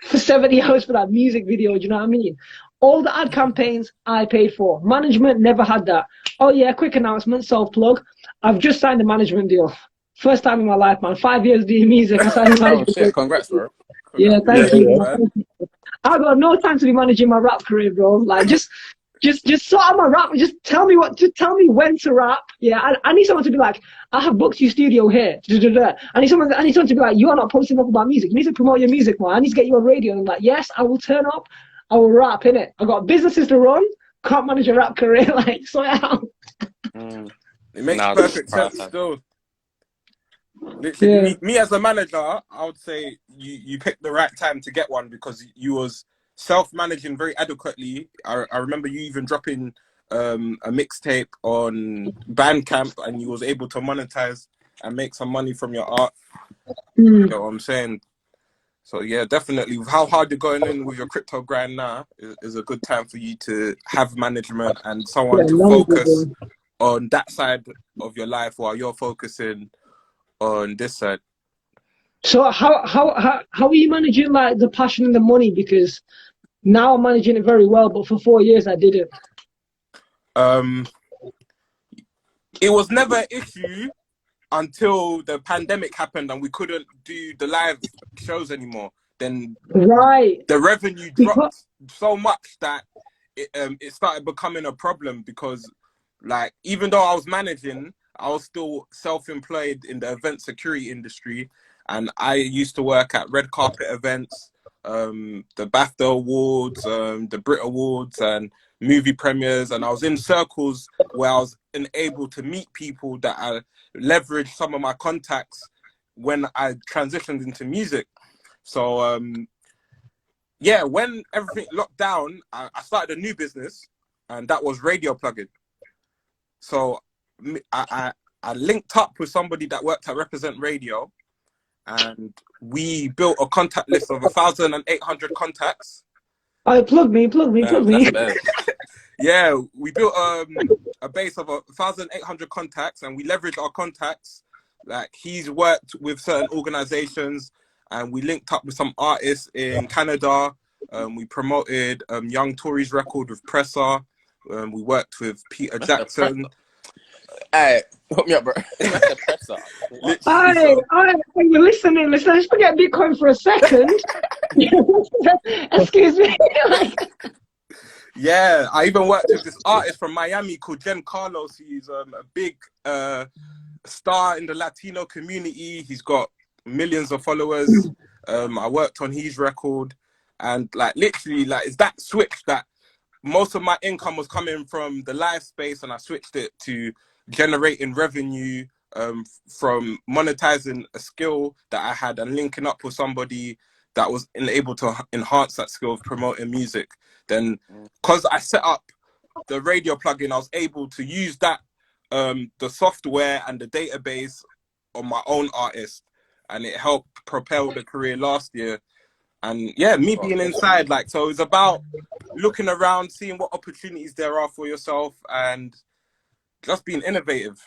S1: for 70 hours for that music video. Do you know what I mean? All the ad campaigns I paid for. Management never had that. Oh yeah, quick announcement, self plug. I've just signed a management deal. First time in my life, man. 5 years doing music. I signed a management deal.
S2: Congrats, bro.
S1: Yeah,
S2: Congrats.
S1: thank you. I got no time to be managing my rap career, bro. Like just sort out my rap. Just tell me when to rap. Yeah, I need someone to be like, I have booked your studio here. I need someone to be like, you are not posting up about music. You need to promote your music more. I need to get you on radio. And I'm like, yes, I will turn up. I will rap, innit? I got businesses to run. Can't manage a rap career. Like, sort it out.
S2: It makes perfect sense still. Literally, me as a manager, I would say you picked the right time to get one because you was self-managing very adequately. I remember you even dropping a mixtape on Bandcamp and you was able to monetize and make some money from your art. You know what I'm saying? So yeah, definitely. How hard you're going in with your crypto grind now is a good time for you to have management and someone to focus on that side of your life while you're focusing on this side.
S1: So how are you managing like the passion and the money? Because now I'm managing it very well, but for 4 years I didn't.
S2: It was never an issue until the pandemic happened and we couldn't do the live shows anymore. Then the revenue dropped so much that it started becoming a problem because, like, even though I was managing, I was still self-employed in the event security industry, and I used to work at red carpet events, the BAFTA Awards, the Brit Awards, and movie premieres, and I was in circles where I was able to meet people that I leveraged some of my contacts when I transitioned into music. So yeah, when everything locked down, I started a new business, and that was radio plugging. So I linked up with somebody that worked at Represent Radio, and we built a contact list of 1,800 contacts.
S1: Oh, plug me.
S2: Yeah, we built a base of 1,800 contacts, and we leveraged our contacts. Like, he's worked with certain organizations, and we linked up with some artists in Canada. We promoted Young Tory's record with Presser. We worked with Peter Jackson.
S8: Hey, hook me up, bro.
S1: You're listening. Let's forget Bitcoin for a second. Excuse me.
S2: Yeah, I even worked with this artist from Miami called Jen Carlos. He's a big star in the Latino community. He's got millions of followers. I worked on his record, and like literally, like it's that switch that most of my income was coming from the live space, and I switched it to generating revenue from monetizing a skill that I had and linking up with somebody that was able to enhance that skill of promoting music. Then, because I set up the radio plugin, I was able to use that, the software and the database on my own artist, and it helped propel the career last year. And yeah, me being inside, like, so it's about looking around, seeing what opportunities there are for yourself, and just being innovative.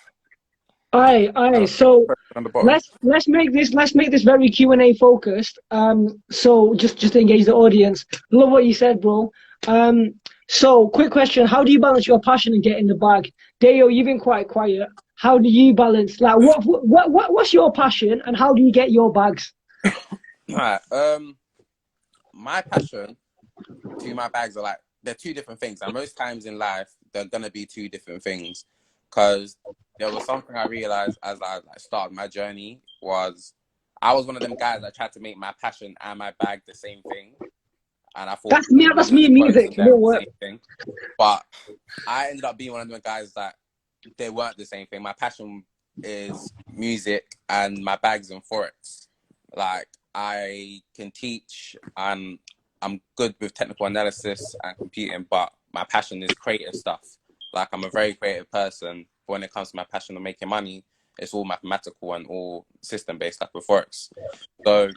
S1: Aye. So let's make this very Q&A focused. So just to engage the audience. Love what you said, bro. So quick question: how do you balance your passion and get in the bag? Dayo, you've been quite quiet. How do you balance? Like, what's your passion, and how do you get your bags?
S8: Alright. My passion to my bags are like, they're two different things, and most times in life they're gonna be two different things. Because there was something I realized as I started my journey, was I was one of them guys that tried to make my passion and my bag the same thing. And I thought
S1: that's me in music.
S8: But I ended up being one of them guys that they weren't the same thing. My passion is music and my bag's in Forex. Like, I can teach and I'm good with technical analysis and computing, but my passion is creative stuff. Like, I'm a very creative person. But when it comes to my passion of making money, it's all mathematical and all system-based, like with Forex. So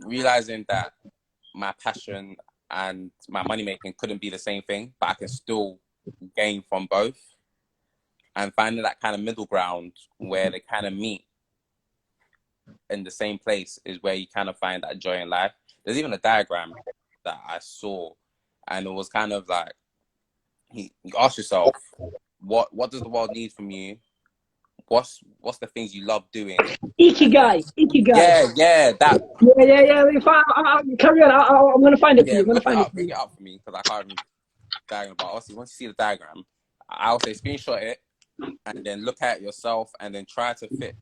S8: realizing that my passion
S2: and my money making couldn't be the same thing, but I can still gain from both. And finding that kind of middle ground where they kind of meet in the same place is where you kind of find that joy in life. There's even a diagram that I saw, and it was kind of like, you ask yourself, what does the world need from you? What's the things you love doing?
S1: Ikigai.
S2: Yeah, that.
S1: Yeah. If I carry on, I'm gonna find it for you. I'm gonna find it.
S2: Bring it up for me, because I can't remember the diagram. But obviously, once you see the diagram, I'll say screenshot it, and then look at yourself, and then try to fit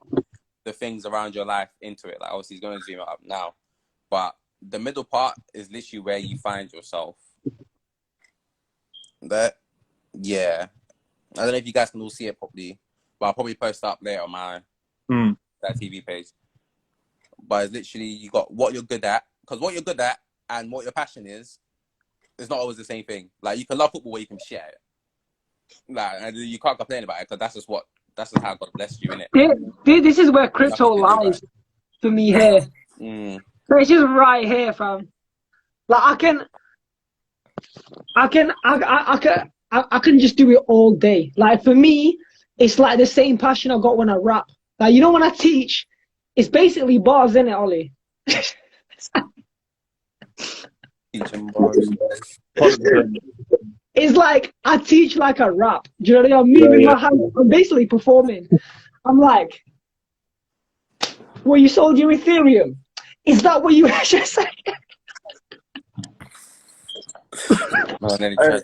S2: the things around your life into it. Like, obviously, he's going to zoom it up now, but the middle part is literally where you find yourself. Yeah. I don't know if you guys can all see it properly, but I'll probably post it up later on my that TV page. But it's literally, you got what you're good at, because what you're good at and what your passion is not always the same thing. Like, you can love football, or you can share it. Like, and you can't complain about it, because that's just how God blessed you, innit?
S1: This is where crypto lies for me here. So it's just right here, fam. Like, I can just do it all day. Like, for me, it's like the same passion I got when I rap. Like, you know, when I teach, it's basically bars, isn't it, Ollie?
S2: Teaching bars.
S1: It's like I teach like I rap. Do you know what I mean? I'm moving my hands. I'm basically performing. I'm like, well, you sold your Ethereum. Is that what you actually say?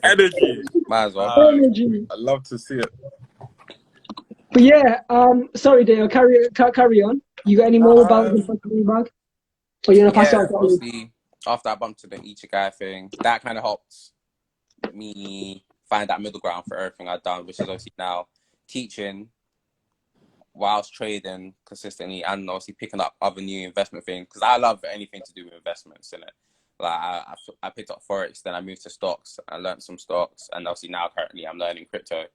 S3: Energy.
S2: Might as well.
S1: Energy.
S3: I love to see it.
S1: But yeah, sorry, Dayo, carry on. You got any more about the bag? Or you're gonna pass it on to Ollie?
S2: Obviously, after I bumped to the Ichigai thing, that kind of helped me find that middle ground for everything I've done, which is obviously now teaching whilst trading consistently, and obviously picking up other new investment things, because I love anything to do with investments, innit? Like, I picked up Forex, then I moved to stocks, I learned some stocks, and obviously now currently I'm learning crypto,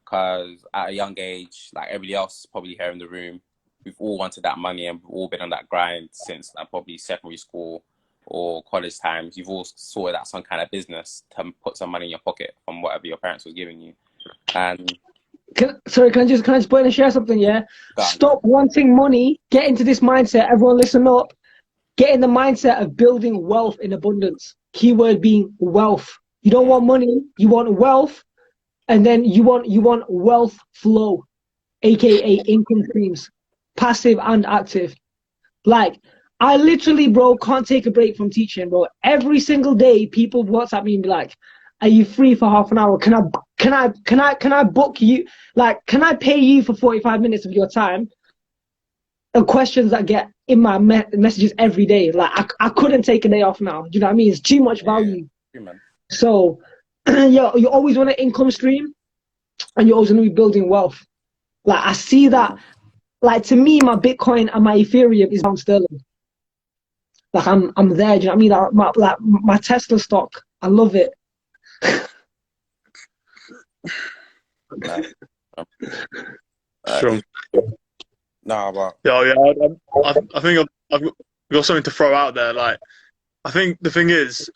S2: because at a young age, like everybody else probably here in the room, we've all wanted that money, and we've all been on that grind since probably secondary school or college times. You've all sorted out some kind of business to put some money in your pocket from whatever your parents was giving you. And
S1: can I just put in and share something? Yeah, stop wanting money. Get into this mindset. Everyone, listen up. Get in the mindset of building wealth in abundance. Keyword being wealth. You don't want money. You want wealth, and then you want wealth flow, aka income streams, passive and active. Like, I literally, bro, can't take a break from teaching, bro. Every single day, people WhatsApp me and be like, "Are you free for half an hour? Can I book you? Like, can I pay you for 45 minutes of your time?" And questions that get in my messages every day. Like, I couldn't take a day off now. Do you know what I mean? It's too much value.
S2: Yeah.
S1: So, yeah, you always want an income stream, and you're always going to be building wealth. Like, I see that. Like, to me, my Bitcoin and my Ethereum is pound sterling. Like, I'm there. Do you know what I mean? My Tesla stock, I love it.
S7: Sure.
S2: No, but
S7: I think I've got something to throw out there. Like, I think the thing is,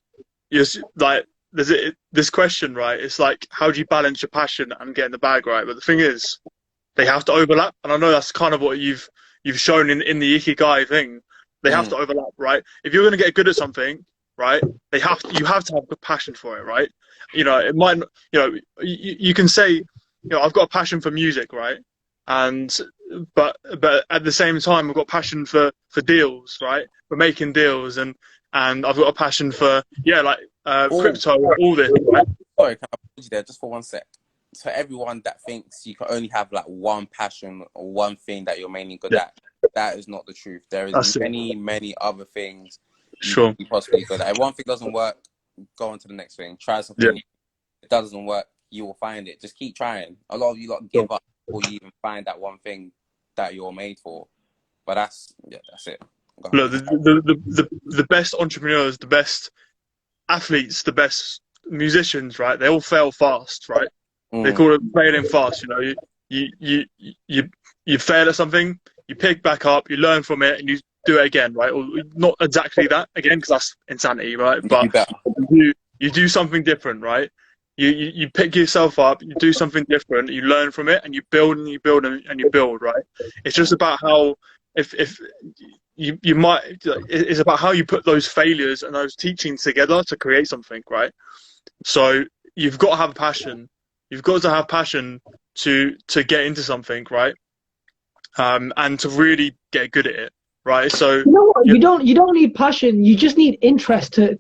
S7: like, there's this question, right? It's like, how do you balance your passion and getting the bag right? But the thing is, they have to overlap, and I know that's kind of what you've shown in the Ikigai thing. They have to overlap, right? If you're going to get good at something, right, you have to have good passion for it, right? You know, it might, you know, you can say, you know, I've got a passion for music, right? But at the same time, I've got passion for deals, right? For making deals, and I've got a passion for crypto, all this, right?
S2: Sorry, can I pause you there just for one sec? So everyone that thinks you can only have like one passion or one thing that you're mainly good at, that is not the truth. There is many other things you possibly good at. If one thing doesn't work, go on to the next thing. Try something. If it doesn't work, you will find it. Just keep trying. A lot of you give up before you even find that one thing that you're made for. But that's it.
S7: Look, the best entrepreneurs, the best athletes, the best musicians, right? They all fail fast, right? They call it failing fast. You know, you fail at something, you pick back up, you learn from it, and you do it again, right? Or not exactly that again, because that's insanity, right? But you do something different, right? You pick yourself up, you do something different, you learn from it, and you build and you build and you build, right? It's just about how if you might, it's about how you put those failures and those teachings together to create something, right? So you've got to have passion. You've got to have passion to get into something, right? And to really get good at it, right? So
S1: you know what? You don't need passion. You just need interest to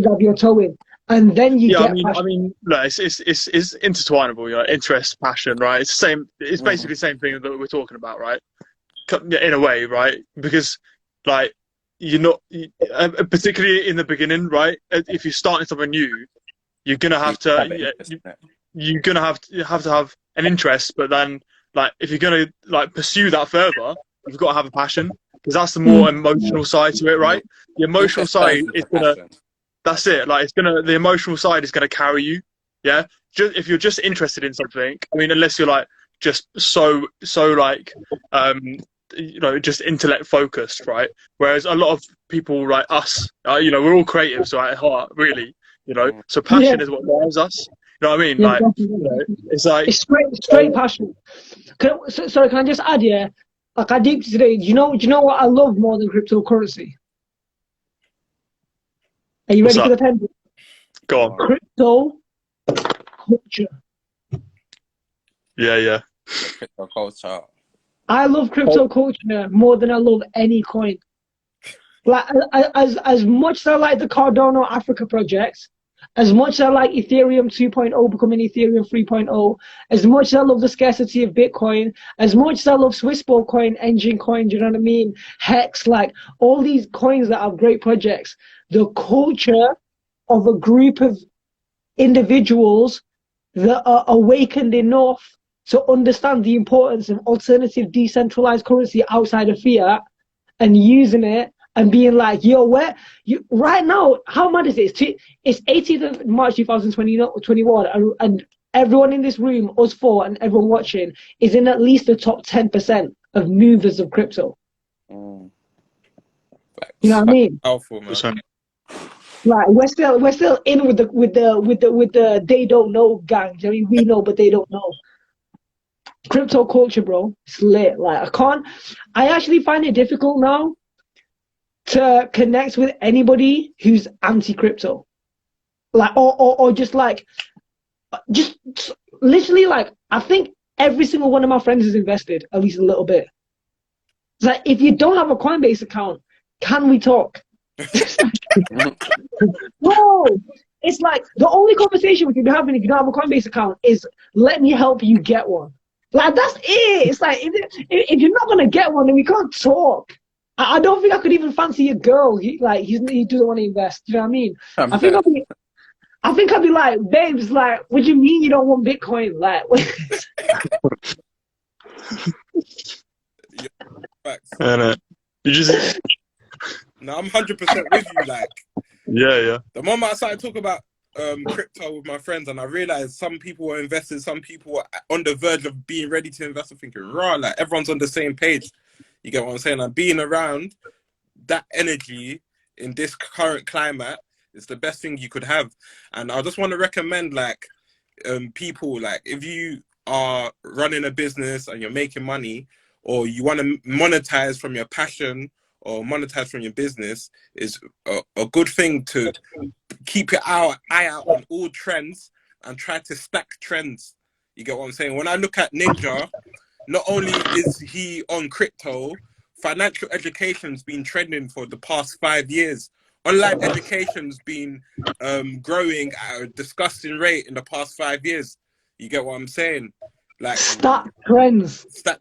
S1: dab your toe in, and then you get passion. I mean,
S7: no, it's intertwinable. You know, interest, passion, right? It's the same. It's basically the same thing that we're talking about, right? In a way, right? Because like you're not, particularly in the beginning, right? If you're starting something new, you're gonna have to you're gonna have to have an interest, but then like if you're gonna like pursue that further, you've got to have a passion, because that's the more emotional side to it, right? The emotional side is gonna, that's it. Like the emotional side is gonna carry you. Yeah. Just if you're just interested in something, I mean, unless you're like just so like you know, just intellect focused, right? Whereas a lot of people like us, you know, we're all creatives, right, at heart, really, you know. So passion is what drives us. You know what I mean? Like, you know, it's like
S1: it's straight passion. Sorry, can I just add? Yeah, like I deep today. Do you know what I love more than cryptocurrency? Are you ready for the pen?
S7: Go on.
S1: Crypto culture.
S7: Yeah.
S2: Crypto culture.
S1: I love crypto culture more than I love any coin. Like as much as I like the Cardano Africa projects, as much as I like Ethereum 2.0 becoming Ethereum 3.0, as much as I love the scarcity of Bitcoin, as much as I love Swissborg coin, Engine coin, do you know what I mean? Hex, like all these coins that have great projects, the culture of a group of individuals that are awakened enough to understand the importance of alternative decentralized currency outside of fiat and using it and being like, yo, where you right now, how mad is it? It's 18th of March 2021 and everyone in this room, us four and everyone watching, is in at least the top 10% of movers of crypto. You know what I mean?
S2: Powerful, man.
S1: Like we're still in with the they don't know gang. I mean, we know, but they don't know. Crypto culture, bro, it's lit. Like I actually find it difficult now to connect with anybody who's anti-crypto, like or just literally like I think every single one of my friends is invested at least a little bit. It's like, if you don't have a Coinbase account, can we talk? No, it's like the only conversation we can be having if you don't have a Coinbase account is let me help you get one. Like that's it. It's like if you're not gonna get one, then we can't talk. I don't think I could even fancy a girl. He doesn't want to invest. You know what I mean? I think I'd be like, babes, like, what do you mean you don't want Bitcoin? Like,
S7: you just.
S8: No, I'm 100% with you. Like,
S7: yeah.
S8: The moment I started talking about crypto with my friends, and I realized some people were invested, some people were on the verge of being ready to invest. I'm thinking, raw, like everyone's on the same page. You get what I'm saying? And being around that energy in this current climate is the best thing you could have. And I just want to recommend, like, people, like, if you are running a business and you're making money, or you want to monetize from your passion or monetize from your business, is a good thing to keep your eye out on all trends and try to stack trends. You get what I'm saying? When I look at Ninja, not only is he on crypto, financial education's been trending for the past 5 years. Online education's been growing at a disgusting rate in the past 5 years. You get what I'm saying? Like
S1: stack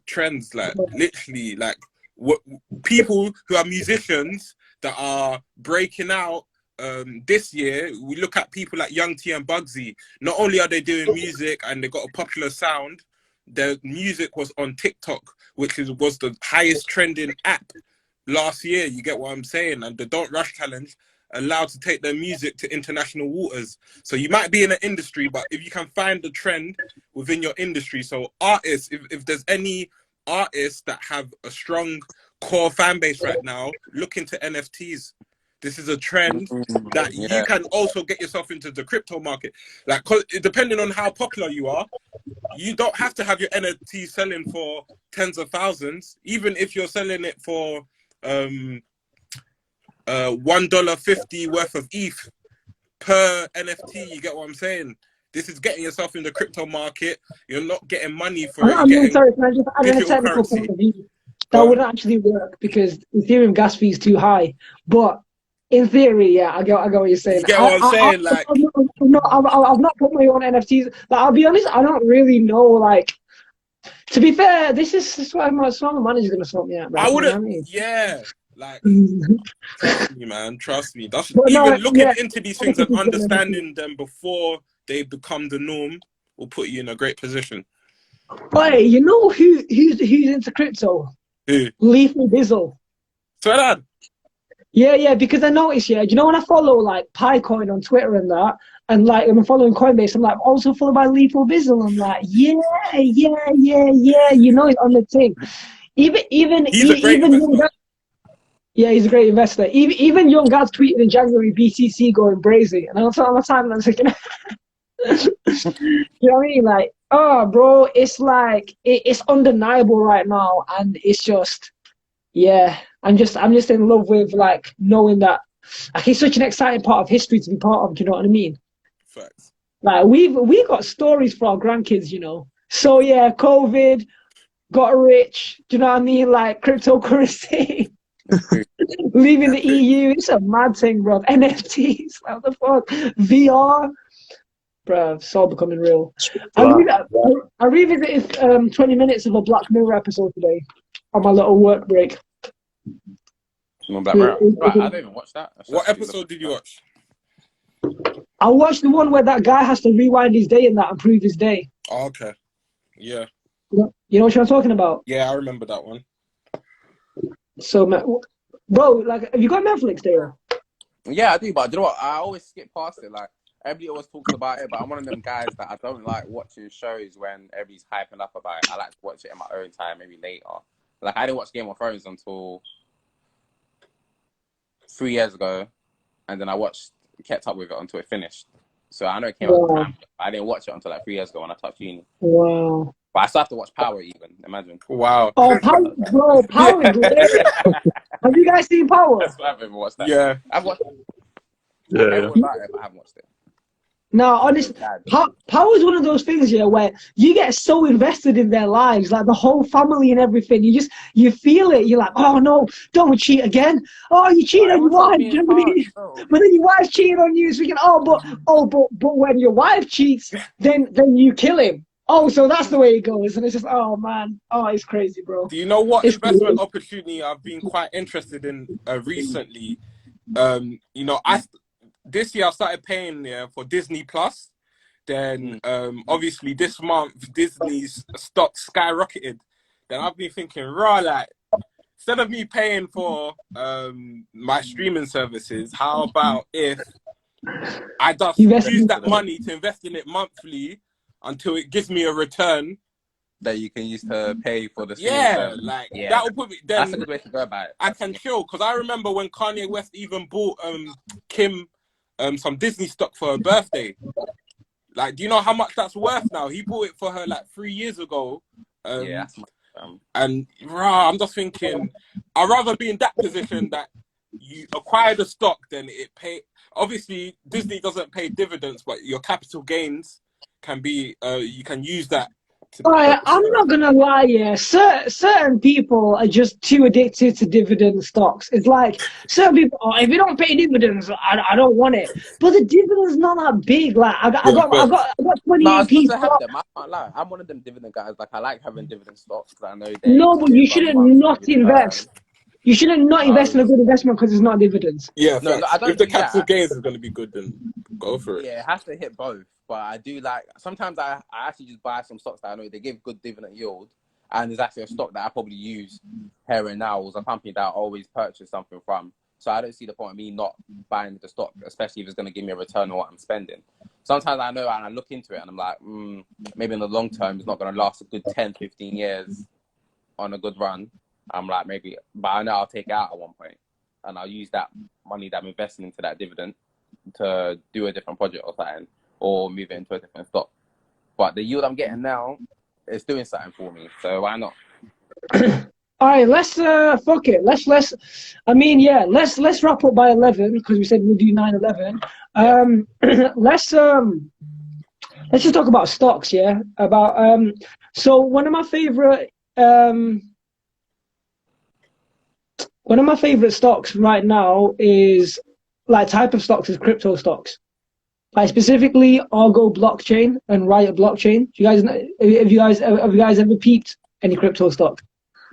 S1: trends,
S8: like literally, like what people who are musicians that are breaking out this year. We look at people like NinjaTea and Bugsy. Not only are they doing music and they got a popular sound, their music was on TikTok, which was the highest trending app last year. You get what I'm saying? And the Don't Rush Challenge allowed to take their music to international waters. So you might be in an industry, but if you can find the trend within your industry, so artists, if there's any
S9: artists that have a strong core fan base right now look into NFTs. This is a trend that you can also get yourself into the crypto market. Like, depending on how popular you are, you don't have to have your NFT selling for tens of thousands. Even if you're selling it for $1.50 worth of ETH per NFT, you get what I'm saying? This is getting yourself in the crypto market. You're not getting money for it.
S1: I mean, sorry, can I just add a technical
S9: currency.
S1: point of view? That wouldn't actually work because Ethereum gas fee is too high. But in theory, yeah, I get what you're saying.
S9: You get what I'm saying? Like,
S1: I've not put my own NFTs. Like, I'll be honest, I don't really know. Like, to be fair, this is why my song manager's gonna sort me out. Right?
S9: I wouldn't.
S1: You know what I mean?
S9: Yeah. Like, trust me, man. Trust me. That's looking into these things and understanding them before they become the norm will put you in a great position.
S1: Wait, you know who's into crypto?
S9: Who?
S1: Lethal Bizzle.
S9: Swear that.
S1: Yeah, because I noticed, you know, when I follow like Picoin on Twitter and that, and like I'm following Coinbase, I'm like also followed by Lethal Bizzle. I'm like, yeah, you know, he's on the thing. He's a great investor. Yeah, he's a great investor. Even young guys tweeted in January BTC going brazy, and I was on the time and I was thinking, you know what I mean? Like, oh, bro, it's like it's undeniable right now, and it's just, yeah. I'm just in love with like knowing that like it's such an exciting part of history to be part of. Do you know what I mean?
S9: Facts.
S1: Like we got stories for our grandkids, you know. So yeah, COVID, got rich. Do you know what I mean? Like cryptocurrency, leaving the EU. It's a mad thing, bro. NFTs, what the fuck? VR, bro. It's all becoming real. I revisited 20 minutes of a Black Mirror episode today on my little work break.
S2: Black Mirror. Right, I didn't even watch that.
S9: What episode did you watch?
S1: I watched the one where that guy has to rewind his day and that and prove his day.
S9: Oh, okay. Yeah.
S1: You know what I'm talking about?
S9: Yeah, I remember that one.
S1: So, bro, like, have you got Netflix there?
S2: Yeah, I do, but you know what? I always skip past it. Like, everybody always talks about it, but I'm one of them guys that I don't like watching shows when everybody's hyping up about it. I like to watch it in my own time, maybe later. Like, I didn't watch Game of Thrones until 3 years ago, and then I kept up with it until it finished. So I know it came out. I didn't watch it until like 3 years ago when I touched uni.
S1: Wow.
S2: But I still have to watch Power even. Imagine.
S9: Wow.
S1: Oh, Power is great. Have you guys seen Power?
S2: I haven't watched that.
S9: Yeah.
S2: I've watched it.
S7: Yeah.
S2: About it, but I haven't watched it.
S1: No, honestly, Power is one of those things, yeah, where you get so invested in their lives, like the whole family and everything. You feel it. You're like, oh no, don't cheat again. Oh, you cheated on your wife. You know what I mean? But then your wife's cheating on you. So you can, but when your wife cheats, then you kill him. Oh, so that's the way it goes. And it's just, oh man, oh, it's crazy, bro.
S9: Do you know what investment opportunity I've been quite interested in recently? You know, this year I started paying for Disney Plus. Then obviously this month Disney's stock skyrocketed. Then I've been thinking, like, instead of me paying for my streaming services, how about if I just use that money to invest in it monthly until it gives me a return
S2: that you can use to pay for the
S9: that will put me. Then
S2: that's a good way to go about it.
S9: I can chill because I remember when Kanye West even bought Kim some Disney stock for her birthday. Like, do you know how much that's worth now? He bought it for her like 3 years ago. And I'm just thinking, I'd rather be in that position that you acquire the stock than it pay. Obviously, Disney doesn't pay dividends, but your capital gains can be. You can use that.
S1: I'm not gonna lie, yeah. Certain people are just too addicted to dividend stocks. It's like certain people, if you don't pay dividends, I don't want it. But the dividend's not that big. Like I got 28 pieces.
S2: I can't lie. I'm one of them dividend guys. Like, I like having dividend stocks because I know they.
S1: No, but you shouldn't not invest. You shouldn't not invest in a good investment because it's not dividends.
S9: Yeah, no, I don't. If the capital gains is going to be good, then go for it.
S2: Yeah, it has to hit both. But I do like, sometimes I actually just buy some stocks that I know they give good dividend yield, and there's actually a stock that I probably use here and now, or a company that I always purchase something from. So I don't see the point of me not buying the stock, especially if it's going to give me a return on what I'm spending. Sometimes I know and I look into it and I'm like, maybe in the long term it's not going to last a good 10, 15 years. on a good run, I'm like maybe, but I know I'll take it out at one point, and I'll use that money that I'm investing into that dividend to do a different project or something, or move it into a different stock. But the yield I'm getting now is doing something for me, so why not?
S1: All right, let's fuck it. Let's. I mean, yeah, let's wrap up by 11 because we said we'll do 9/11. Let's just talk about stocks, yeah. About so one of my favorite stocks right now is like type of stocks is crypto stocks. Like specifically Argo blockchain and Riot blockchain. Do you guys know, have you guys ever peeped any crypto stock?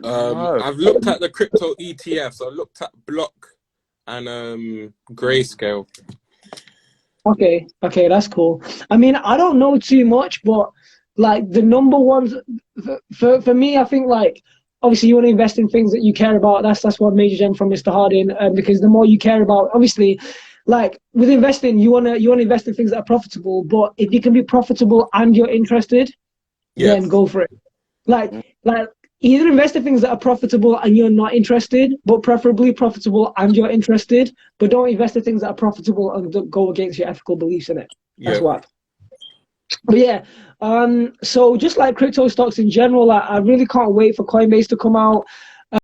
S2: No.
S9: I've looked at the crypto ETFs. I looked at Block and Grayscale.
S1: Okay, that's cool. I mean, I don't know too much, but like the number ones for me, I think like obviously you want to invest in things that you care about. That's what Major Gem from Mr. Harding, because the more you care about, obviously, like with investing, you wanna invest in things that are profitable. But if you can be profitable and you're interested, then go for it. Like either invest in things that are profitable and you're not interested, but preferably profitable and you're interested. But don't invest in things that are profitable and go against your ethical beliefs in it. That's what. But yeah, so just like crypto stocks in general, I really can't wait for Coinbase to come out.